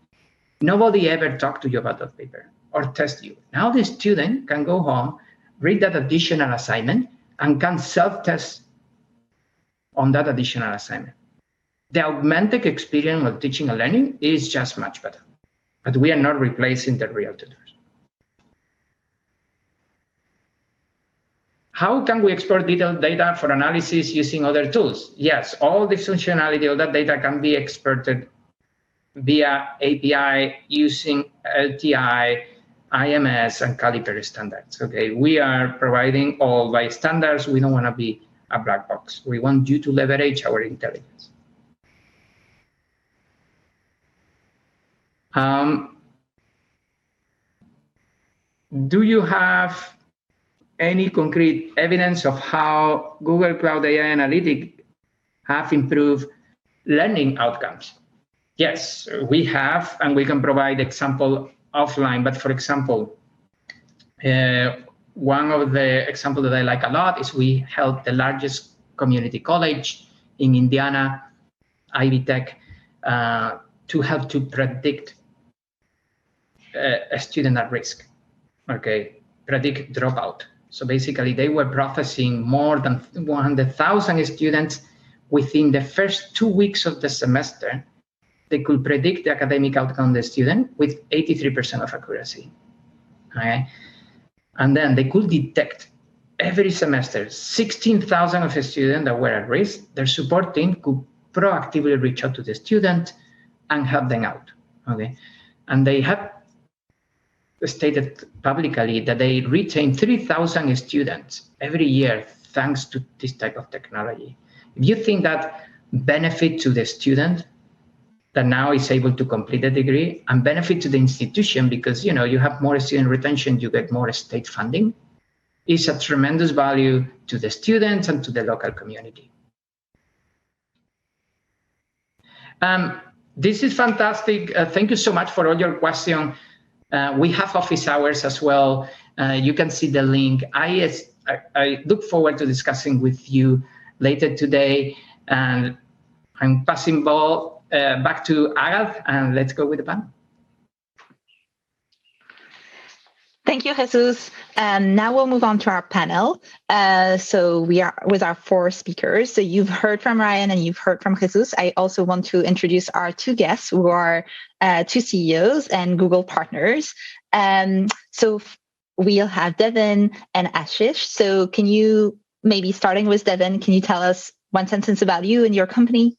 Nobody ever talked to you about that paper or test you. Now the student can go home, read that additional assignment, and can self-test on that additional assignment. The augmented experience of teaching and learning is just much better, but we are not replacing the real tutors. How can we export detailed data for analysis using other tools? Yes, all the functionality of that data can be exported via API using LTI, IMS, and Caliper standards. Okay, we are providing all by standards. We don't want to be a black box. We want you to leverage our intelligence. Do you have any concrete evidence of how Google Cloud AI Analytics have improved learning outcomes? Yes, we have, and we can provide example offline. But for example, one of the examples that I like a lot is we helped the largest community college in Indiana, Ivy Tech, to help to predict a student at risk, okay, predict dropout. So basically, they were processing more than 100,000 students within the first 2 weeks of the semester. They could predict the academic outcome of the student with 83% of accuracy. Okay? And then they could detect every semester 16,000 of the students that were at risk. Their support team could proactively reach out to the student and help them out. Okay? And they have stated publicly that they retain 3,000 students every year thanks to this type of technology. If you think that benefit to the student that now is able to complete the degree, and benefit to the institution because you have more student retention, you get more state funding, is a tremendous value to the students and to the local community. This is fantastic. Thank you so much for all your questions. We have office hours as well. You can see the link. I look forward to discussing with you later today. And I'm passing ball back to Agath, and let's go with the panel. Thank you, Jesus. Now we'll move on to our panel. So we are with our 4 speakers. So you've heard from Ryan and you've heard from Jesus. I also want to introduce our 2 guests who are 2 CEOs and Google partners. So we'll have Devin and Ashish. So can you, maybe starting with Devin, can you tell us 1 sentence about you and your company?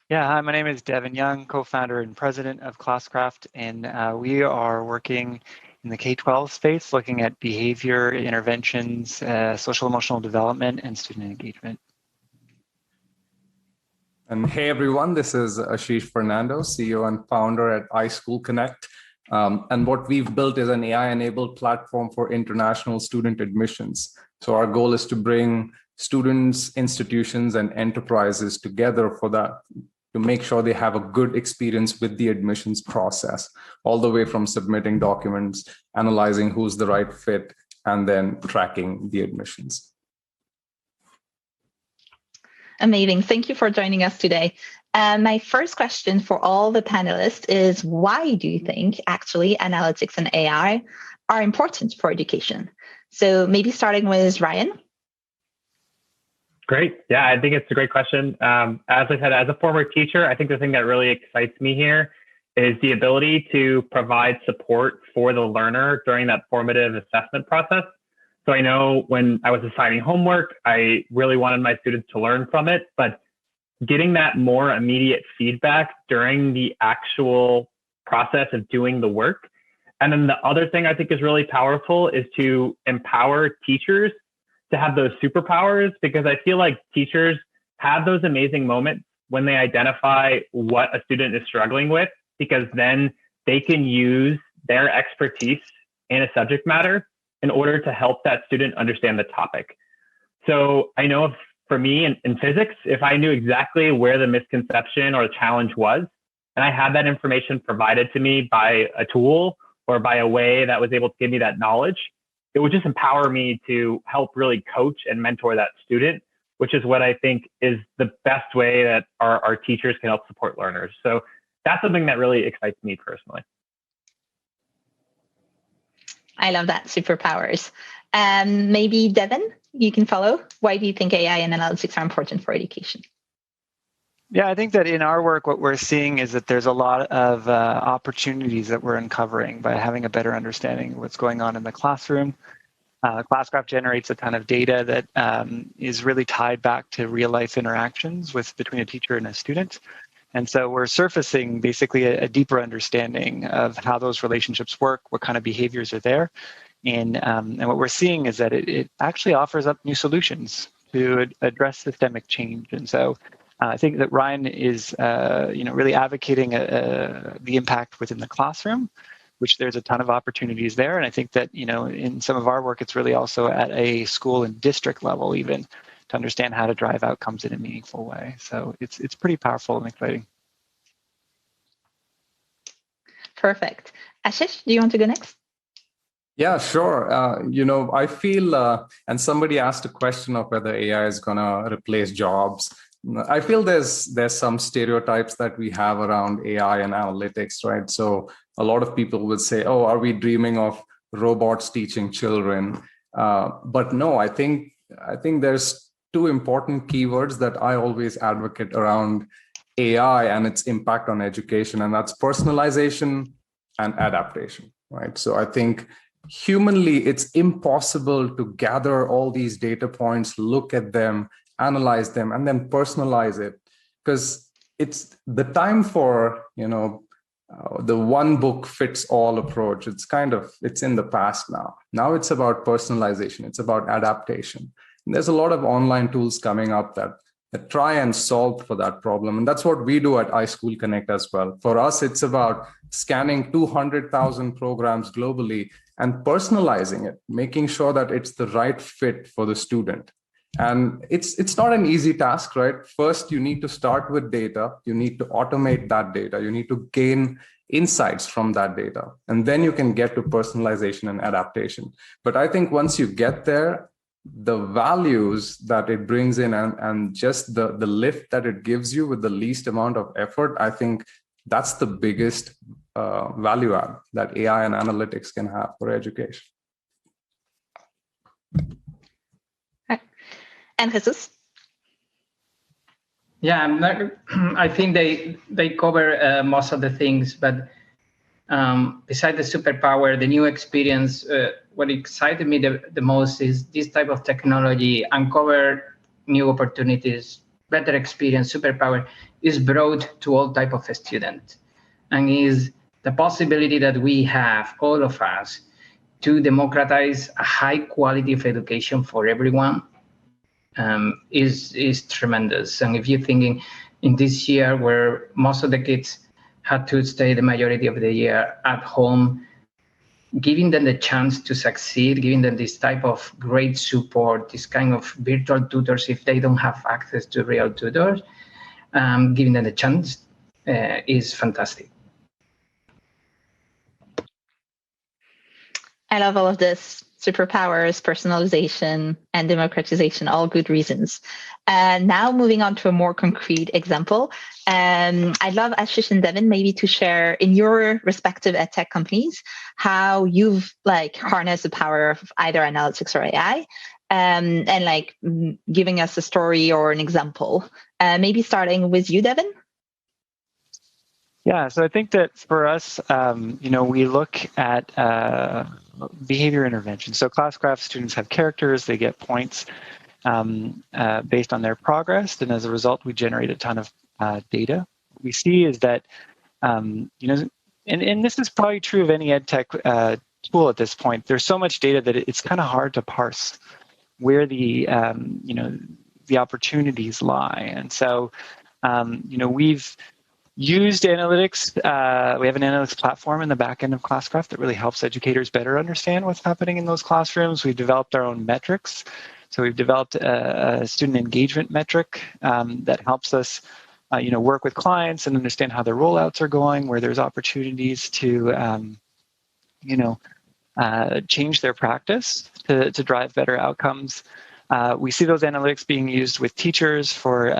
Yeah, hi, my name is Devin Young, co-founder and president of Classcraft, and we are working in the K-12 space, looking at behavior interventions, social emotional development, and student engagement. And hey everyone, this is Ashish Fernando, CEO and founder at iSchool Connect, And what we've built is an AI-enabled platform for international student admissions. So our goal is to bring students, institutions, and enterprises together for that, to make sure they have a good experience with the admissions process, all the way from submitting documents, analyzing who's the right fit, and then tracking the admissions. Amazing. Thank you for joining us today. My first question for all the panelists is, why do you think actually analytics and AI are important for education? So maybe starting with Ryan. Great. Yeah, I think it's a great question. As I said, as a former teacher, I think the thing that really excites me here is the ability to provide support for the learner during that formative assessment process. So I know when I was assigning homework, I really wanted my students to learn from it, but getting that more immediate feedback during the actual process of doing the work. And then the other thing I think is really powerful is to empower teachers to have those superpowers, because I feel like teachers have those amazing moments when they identify what a student is struggling with, because then they can use their expertise in a subject matter in order to help that student understand the topic. So I know for me in physics, if I knew exactly where the misconception or the challenge was, and I had that information provided to me by a tool or by a way that was able to give me that knowledge, it would just empower me to help really coach and mentor that student, which is what I think is the best way that our teachers can help support learners. So that's something that really excites me personally. I love that, superpowers. Maybe Devin, you can follow. Why do you think AI and analytics are important for education? Yeah, I think that in our work, what we're seeing is that there's a lot of opportunities that we're uncovering by having a better understanding of what's going on in the classroom. Classcraft generates a ton of data that is really tied back to real life interactions between a teacher and a student. And so we're surfacing basically a deeper understanding of how those relationships work, what kind of behaviors are there. And what we're seeing is that it actually offers up new solutions to address systemic change. And so I think that Ryan is really advocating the impact within the classroom, which there's a ton of opportunities there. And I think that, in some of our work, it's really also at a school and district level even to understand how to drive outcomes in a meaningful way. So it's pretty powerful and exciting. Perfect. Ashish, do you want to go next? Yeah, sure. I feel, and somebody asked a question of whether AI is going to replace jobs. I feel there's some stereotypes that we have around AI and analytics, right? So a lot of people would say, oh, are we dreaming of robots teaching children? But no, I think there's two important keywords that I always advocate around AI and its impact on education, and that's personalization and adaptation, right? So I think humanly, it's impossible to gather all these data points, look at them, analyze them, and then personalize it, because it's the time for the one book fits all approach. It's in the past now. Now it's about personalization. It's about adaptation. And there's a lot of online tools coming up that try and solve for that problem. And that's what we do at iSchool Connect as well. For us, it's about scanning 200,000 programs globally and personalizing it, making sure that it's the right fit for the student. And it's not an easy task, right? First, you need to start with data. You need to automate that data. You need to gain insights from that data. And then you can get to personalization and adaptation. But I think once you get there, the values that it brings in and just the lift that it gives you with the least amount of effort, I think that's the biggest value add that AI and analytics can have for education. And Jesus? Yeah, I think they cover most of the things, but besides the superpower, the new experience, what excited me the most is this type of technology uncover new opportunities, better experience, superpower is brought to all type of student, and is the possibility that we have, all of us, to democratize a high quality of education for everyone. Is tremendous. And if you're thinking in this year where most of the kids had to stay the majority of the year at home, giving them the chance to succeed, giving them this type of great support, this kind of virtual tutors if they don't have access to real tutors, giving them the chance is fantastic. I love all of this. Superpowers, personalization, and democratization, all good reasons. Now moving on to a more concrete example. I'd love Ashish and Devin maybe to share in your respective EdTech companies how you've harnessed the power of either analytics or AI, and giving us a story or an example. Maybe starting with you, Devin. Yeah, so I think that for us, we look at behavior intervention. So Classcraft students have characters, they get points based on their progress, and as a result, we generate a ton of data. What we see is that, and this is probably true of any EdTech tool at this point, there's so much data that it's kind of hard to parse where the opportunities lie. And so, we've used analytics. We have an analytics platform in the back end of Classcraft that really helps educators better understand what's happening in those classrooms. We've developed our own metrics. So we've developed a student engagement metric that helps us, work with clients and understand how their rollouts are going, where there's opportunities to, change their practice to drive better outcomes. We see those analytics being used with teachers for,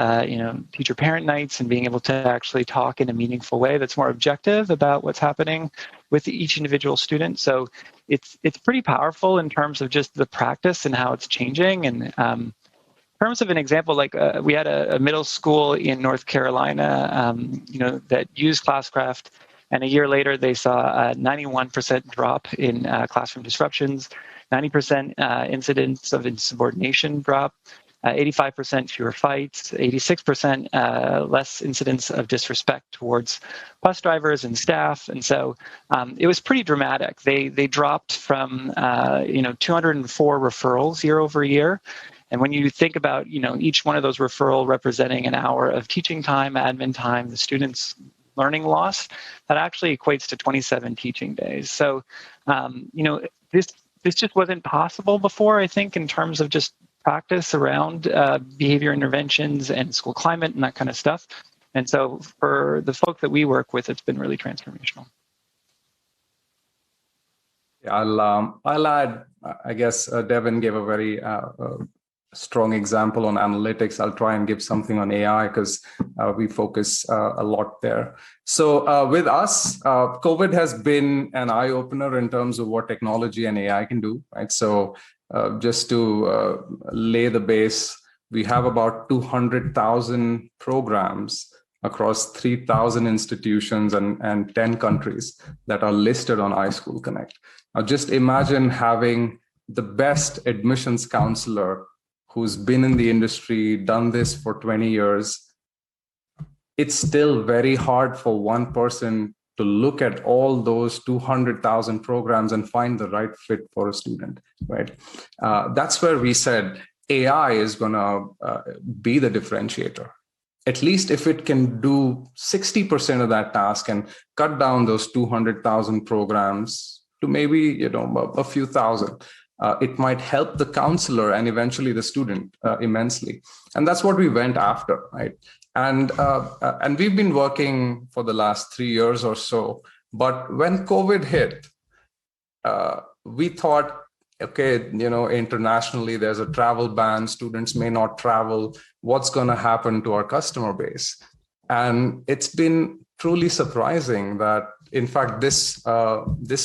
teacher-parent nights and being able to actually talk in a meaningful way that's more objective about what's happening with each individual student. So it's pretty powerful in terms of just the practice and how it's changing. And in terms of an example, we had a middle school in North Carolina, that used Classcraft, and a year later they saw a 91% drop in classroom disruptions, 90% incidence of insubordination drop, 85% fewer fights, 86% less incidence of disrespect towards bus drivers and staff. And so it was pretty dramatic. They dropped from 204 referrals year over year. And when you think about each one of those referral representing an hour of teaching time, admin time, the students' learning loss, that actually equates to 27 teaching days. So this just wasn't possible before, I think, in terms of just practice around behavior interventions and school climate and that kind of stuff. And so for the folk that we work with, it's been really transformational. Yeah, I'll add, I guess Devin gave a very strong example on analytics. I'll try and give something on AI because we focus a lot there. So with us, COVID has been an eye-opener in terms of what technology and AI can do, right? So just to lay the base, we have about 200,000 programs across 3,000 institutions and 10 countries that are listed on iSchool Connect. Now just imagine having the best admissions counselor who's been in the industry, done this for 20 years. It's still very hard for one person to look at all those 200,000 programs and find the right fit for a student, right? That's where we said AI is gonna be the differentiator. At least if it can do 60% of that task and cut down those 200,000 programs to maybe a few thousand. It might help the counselor and eventually the student immensely. And that's what we went after, right? And we've been working for the last 3 years or so. But when COVID hit, we thought, okay, internationally, there's a travel ban. Students may not travel. What's going to happen to our customer base? And it's been truly surprising that, in fact, this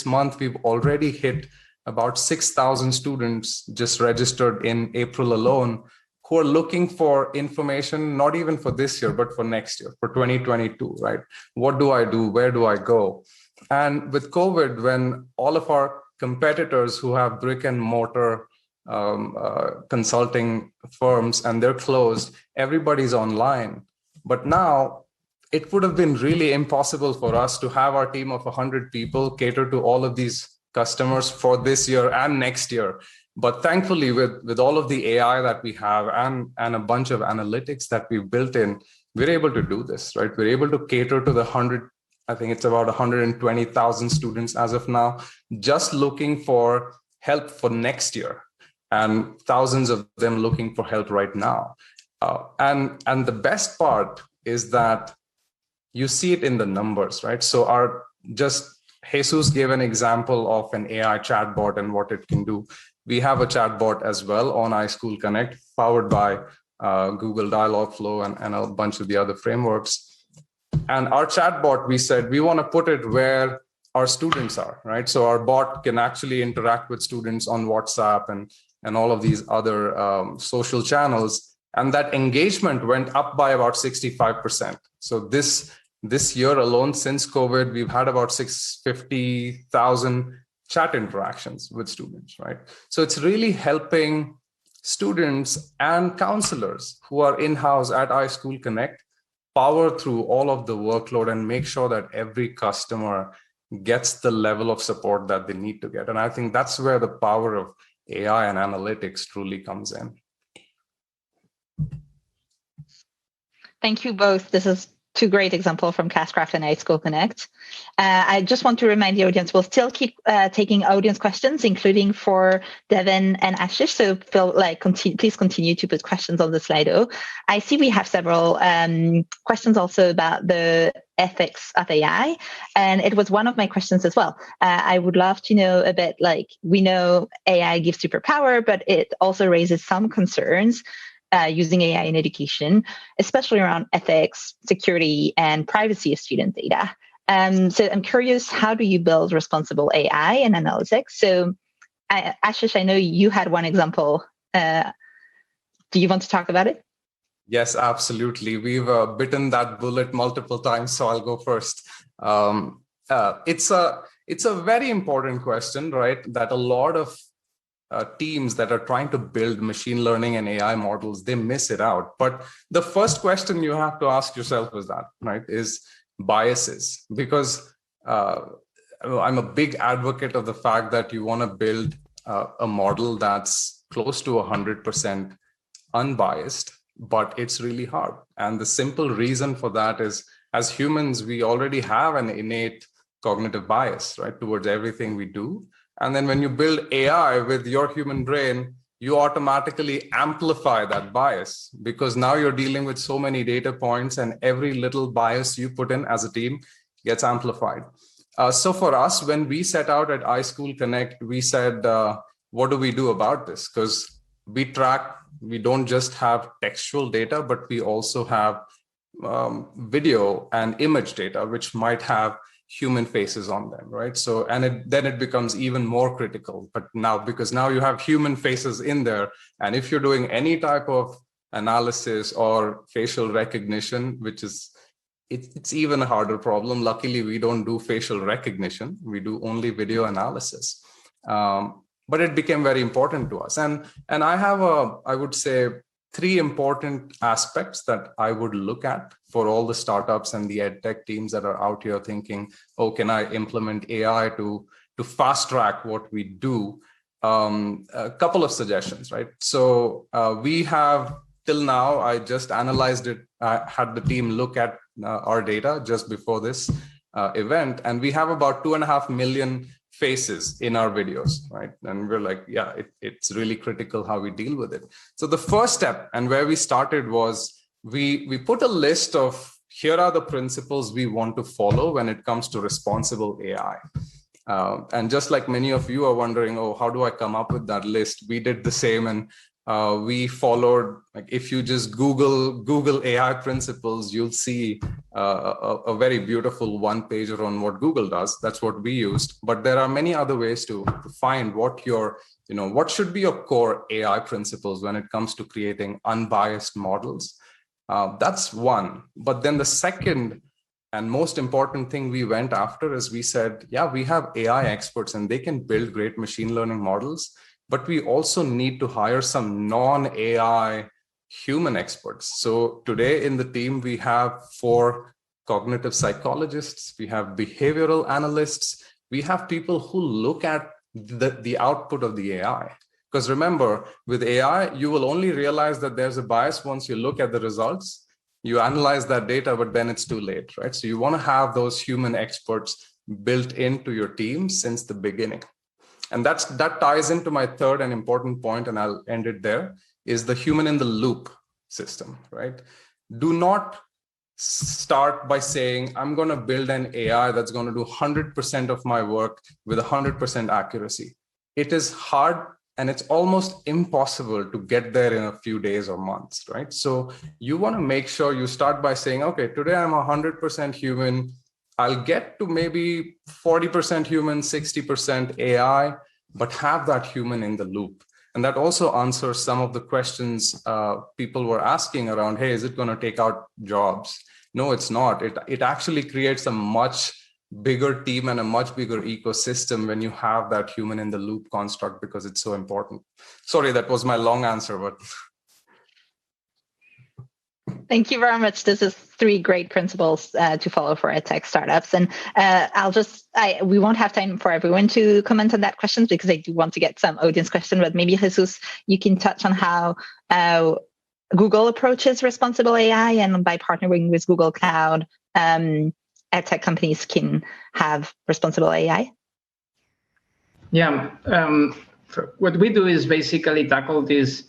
month, we've already hit about 6,000 students just registered in April alone who are looking for information, not even for this year, but for next year, for 2022, right? What do I do? Where do I go? And with COVID, when all of our competitors who have brick and mortar consulting firms and they're closed, everybody's online. But now it would have been really impossible for us to have our team of 100 people cater to all of these customers for this year and next year. But thankfully, with all of the AI that we have and a bunch of analytics that we've built in, we're able to do this, right? We're able to cater to the 100 I think it's about 120,000 students as of now, just looking for help for next year, and thousands of them looking for help right now. And the best part is that you see it in the numbers, right? So Jesus gave an example of an AI chatbot and what it can do. We have a chatbot as well on iSchool Connect, powered by Google Dialogflow and a bunch of the other frameworks. And our chatbot, we said, we want to put it where our students are, right? So our bot can actually interact with students on WhatsApp and all of these other social channels. And that engagement went up by about 65%. So this year alone, since COVID, we've had about 650,000 chat interactions with students, right? So it's really helping students and counselors who are in-house at iSchool Connect power through all of the workload and make sure that every customer gets the level of support that they need to get. And I think that's where the power of AI and analytics truly comes in. Thank you both. This is two great examples from Classcraft and iSchool Connect. I just want to remind the audience, we'll still keep taking audience questions, including for Devin and Ashish. So please continue to put questions on the Slido. I see we have several questions also about the ethics of AI. And it was one of my questions as well. I would love to know a bit, we know AI gives superpower, but it also raises some concerns using AI in education, especially around ethics, security, and privacy of student data. So I'm curious, how do you build responsible AI and analytics? So Ashish, I know you had one example. Do you want to talk about it? Yes, absolutely. We've bitten that bullet multiple times, so I'll go first. It's a very important question, right? That a lot of teams that are trying to build machine learning and AI models, they miss it out. But the first question you have to ask yourself is biases. Because I'm a big advocate of the fact that you want to build a model that's close to 100% unbiased, but it's really hard. And the simple reason for that is, as humans, we already have an innate cognitive bias, right, towards everything we do. And then when you build AI with your human brain, you automatically amplify that bias, because now you're dealing with so many data points and every little bias you put in as a team gets amplified. So for us, when we set out at iSchool Connect, we said, what do we do about this? Because we don't just have textual data, but we also have video and image data, which might have human faces on them, right? So, and then it becomes even more critical. But because now you have human faces in there, and if you're doing any type of analysis or facial recognition, which is, it's even a harder problem. Luckily, we don't do facial recognition. We do only video analysis. But it became very important to us. And I have I would say, 3 important aspects that I would look at for all the startups and the EdTech teams that are out here thinking, oh, can I implement AI to fast track what we do? A couple of suggestions, right? So we have, till now, I just analyzed it. I had the team look at our data just before this event, and we have about 2.5 million faces in our videos, right? And we're like, yeah, it's really critical how we deal with it. So the first step, and where we started, was we put a list of, here are the principles we want to follow when it comes to responsible AI. And just like many of you are wondering, oh, how do I come up with that list? We did the same, and we followed, like, if you just Google AI principles, you'll see a very beautiful one-pager on what Google does. That's what we used. But there are many other ways to find what what should be your core AI principles when it comes to creating unbiased models. That's one. But then the second and most important thing we went after is, we said, yeah, we have AI experts and they can build great machine learning models, but we also need to hire some non-AI human experts. So today in the team, we have 4 cognitive psychologists, we have behavioral analysts, we have people who look at the output of the AI. Because remember, with AI, you will only realize that there's a bias once you look at the results. You analyze that data, but then it's too late, right? So you want to have those human experts built into your team since the beginning. And that ties into my third and important point, and I'll end it there, is the human in the loop system, right? Do not start by saying, I'm going to build an AI that's going to do 100% of my work with 100% accuracy. It is hard and it's almost impossible to get there in a few days or months, right? So you want to make sure you start by saying, okay, today I'm 100% human. I'll get to maybe 40% human, 60% AI, but have that human in the loop. And that also answers some of the questions people were asking around, hey, is it going to take out jobs? No, it's not. It actually creates a much bigger team and a much bigger ecosystem when you have that human in the loop construct, because it's so important. Sorry, that was my long answer, but. Thank you very much. This is 3 great principles to follow for EdTech startups. And we won't have time for everyone to comment on that question because I do want to get some audience questions, but maybe Jesus, you can touch on how Google approaches responsible AI, and by partnering with Google Cloud, EdTech companies can have responsible AI. Yeah, what we do is basically tackle this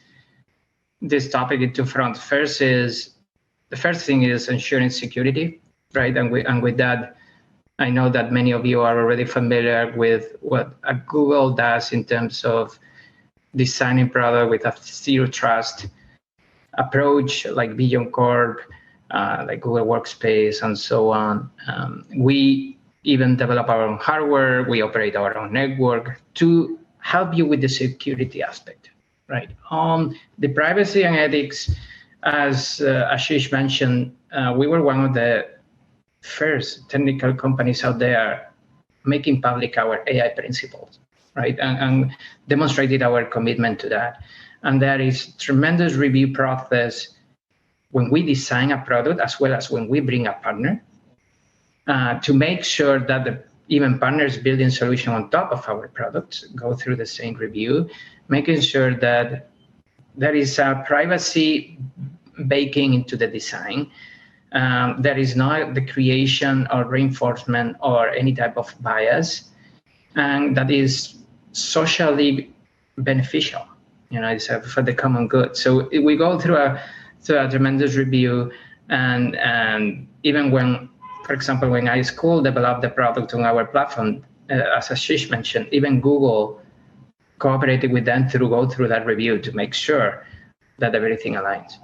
topic in 2 fronts. The first thing is ensuring security, right? And with that, I know that many of you are already familiar with what Google does in terms of designing product with a zero trust approach, like Beyond Corp, like Google Workspace, and so on. We even develop our own hardware. We operate our own network to help you with the security aspect, right? The privacy and ethics, as Ashish mentioned, we were one of the first technical companies out there making public our AI principles, right? And demonstrated our commitment to that. And there is tremendous review process when we design a product, as well as when we bring a partner, to make sure that even partners building solution on top of our products go through the same review, making sure that there is a privacy baking into the design. There is not the creation or reinforcement or any type of bias, and that is socially beneficial. It's for the common good. So we go through a tremendous review, and even when, for example, when iSchool developed the product on our platform, as Ashish mentioned, even Google cooperated with them to go through that review to make sure that everything aligns.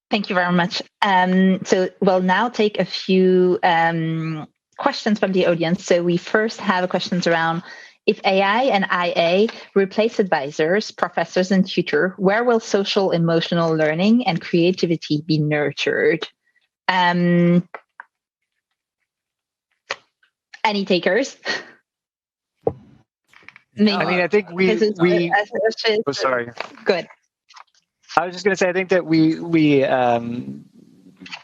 Thank you very much. So we'll now take a few questions from the audience. So we first have questions around, if AI and IA replace advisors, professors, and tutors, where will social emotional learning and creativity be nurtured? Any takers? I think we oh, sorry. Good. I was just going to say, I think that we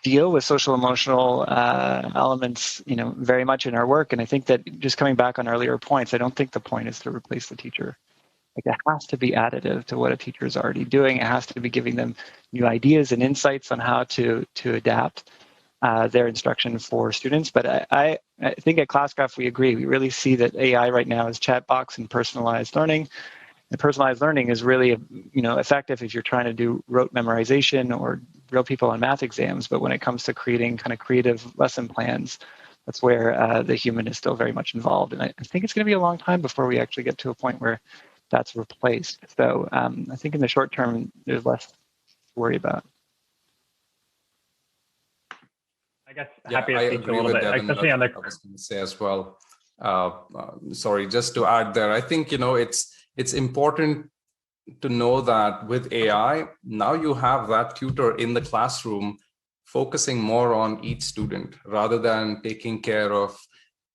deal with social emotional elements, very much in our work. And I think that, just coming back on earlier points, I don't think the point is to replace the teacher. Like, it has to be additive to what a teacher is already doing. It has to be giving them new ideas and insights on how to adapt their instruction for students. But I think at Classcraft we agree. We really see that AI right now is chat box and personalized learning. And personalized learning is really, effective if you're trying to do rote memorization or real people on math exams. But when it comes to creating kind of creative lesson plans, that's where the human is still very much involved. And I think it's going to be a long time before we actually get to a point where that's replaced. So I think in the short term, there's less to worry about. I guess happy to speak a little bit, especially on the. I was going to say as well. Sorry, just to add there, I think it's important to know that with AI, now you have that tutor in the classroom focusing more on each student rather than taking care of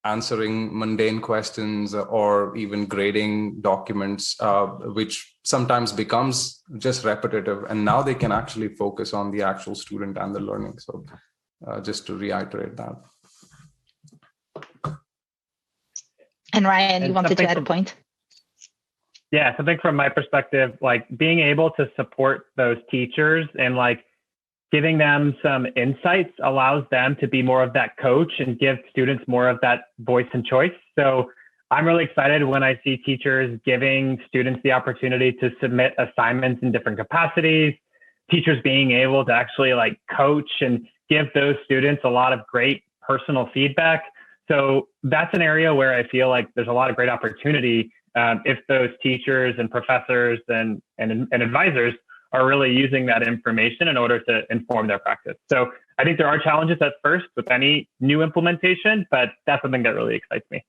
answering mundane questions or even grading documents, which sometimes becomes just repetitive. And now they can actually focus on the actual student and the learning. So just to reiterate that. And Ryan, you wanted to add a point? Yeah, so I think from my perspective, like being able to support those teachers and like giving them some insights allows them to be more of that coach and give students more of that voice and choice. So I'm really excited when I see teachers giving students the opportunity to submit assignments in different capacities, teachers being able to actually like coach and give those students a lot of great personal feedback. So that's an area where I feel like there's a lot of great opportunity if those teachers and professors and advisors are really using that information in order to inform their practice. So I think there are challenges at first with any new implementation, but that's something that really excites me.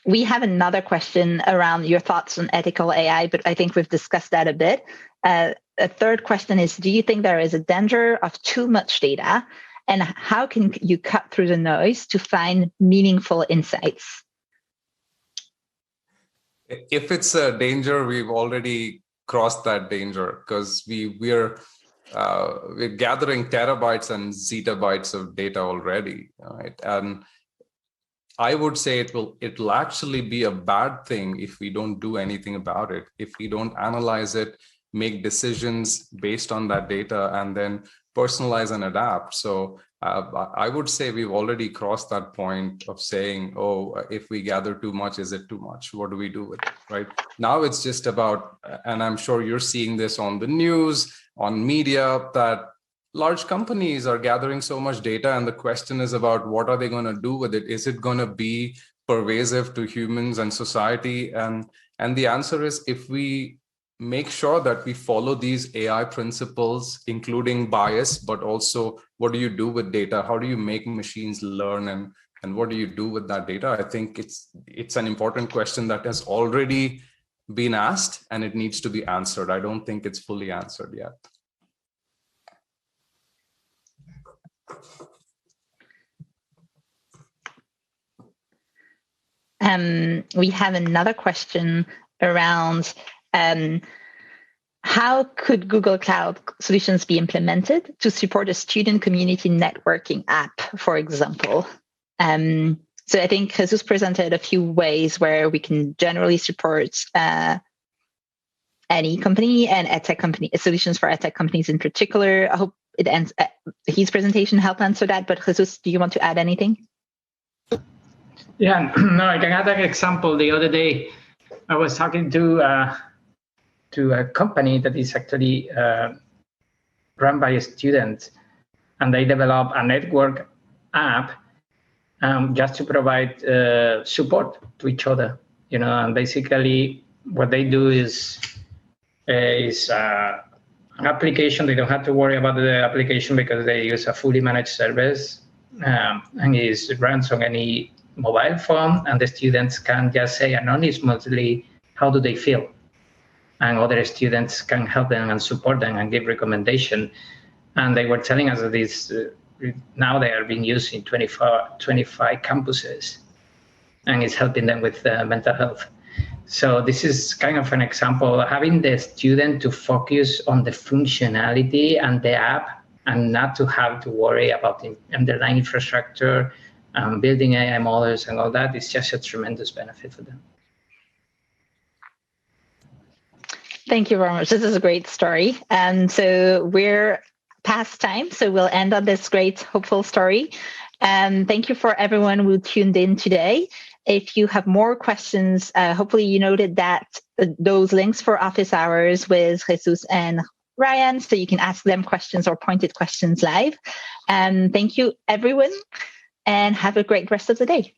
We have another question around your thoughts on ethical AI, but I think we've discussed that a bit. A third question is, do you think there is a danger of too much data? And how can you cut through the noise to find meaningful insights? If it's a danger, we've already crossed that danger because we're gathering terabytes and zettabytes of data already, right? And I would say it'll actually be a bad thing if we don't do anything about it, if we don't analyze it, make decisions based on that data, and then personalize and adapt. So I would say we've already crossed that point of saying, oh, if we gather too much, is it too much? What do we do with it, right? Now it's just about, and I'm sure you're seeing this on the news, on media, that large companies are gathering so much data, and the question is about what are they going to do with it? Is it going to be pervasive to humans and society? And the answer is, if we make sure that we follow these AI principles, including bias, but also what do you do with data? How do you make machines learn, and what do you do with that data? I think it's an important question that has already been asked, and it needs to be answered. I don't think it's fully answered yet. We have another question around how could Google Cloud solutions be implemented to support a student community networking app, for example? So I think Jesus presented a few ways where we can generally support any company and EdTech company solutions for EdTech companies in particular. I hope it ends. His presentation helped answer that. But Jesus, do you want to add anything? Yeah, no, I can add an example. The other day, I was talking to a company that is actually run by a student, and they develop a network app just to provide support to each other. You know, and basically what they do is an application. They don't have to worry about the application because they use a fully managed service, and it runs on any mobile phone, and the students can just say anonymously how do they feel, and other students can help them and support them and give recommendation. And they were telling us that this now they are being used in 25 campuses, and it's helping them with mental health. So this is kind of an example, having the student to focus on the functionality and the app, and not to have to worry about the underlying infrastructure, building AI models and all that. Is just a tremendous benefit for them. Thank you very much. This is a great story. And so we're past time, so we'll end on this great, hopeful story. And thank you for everyone who tuned in today. If you have more questions, hopefully you noted that those links for office hours with Jesus and Ryan, so you can ask them questions or pointed questions live. And thank you, everyone, and have a great rest of the day.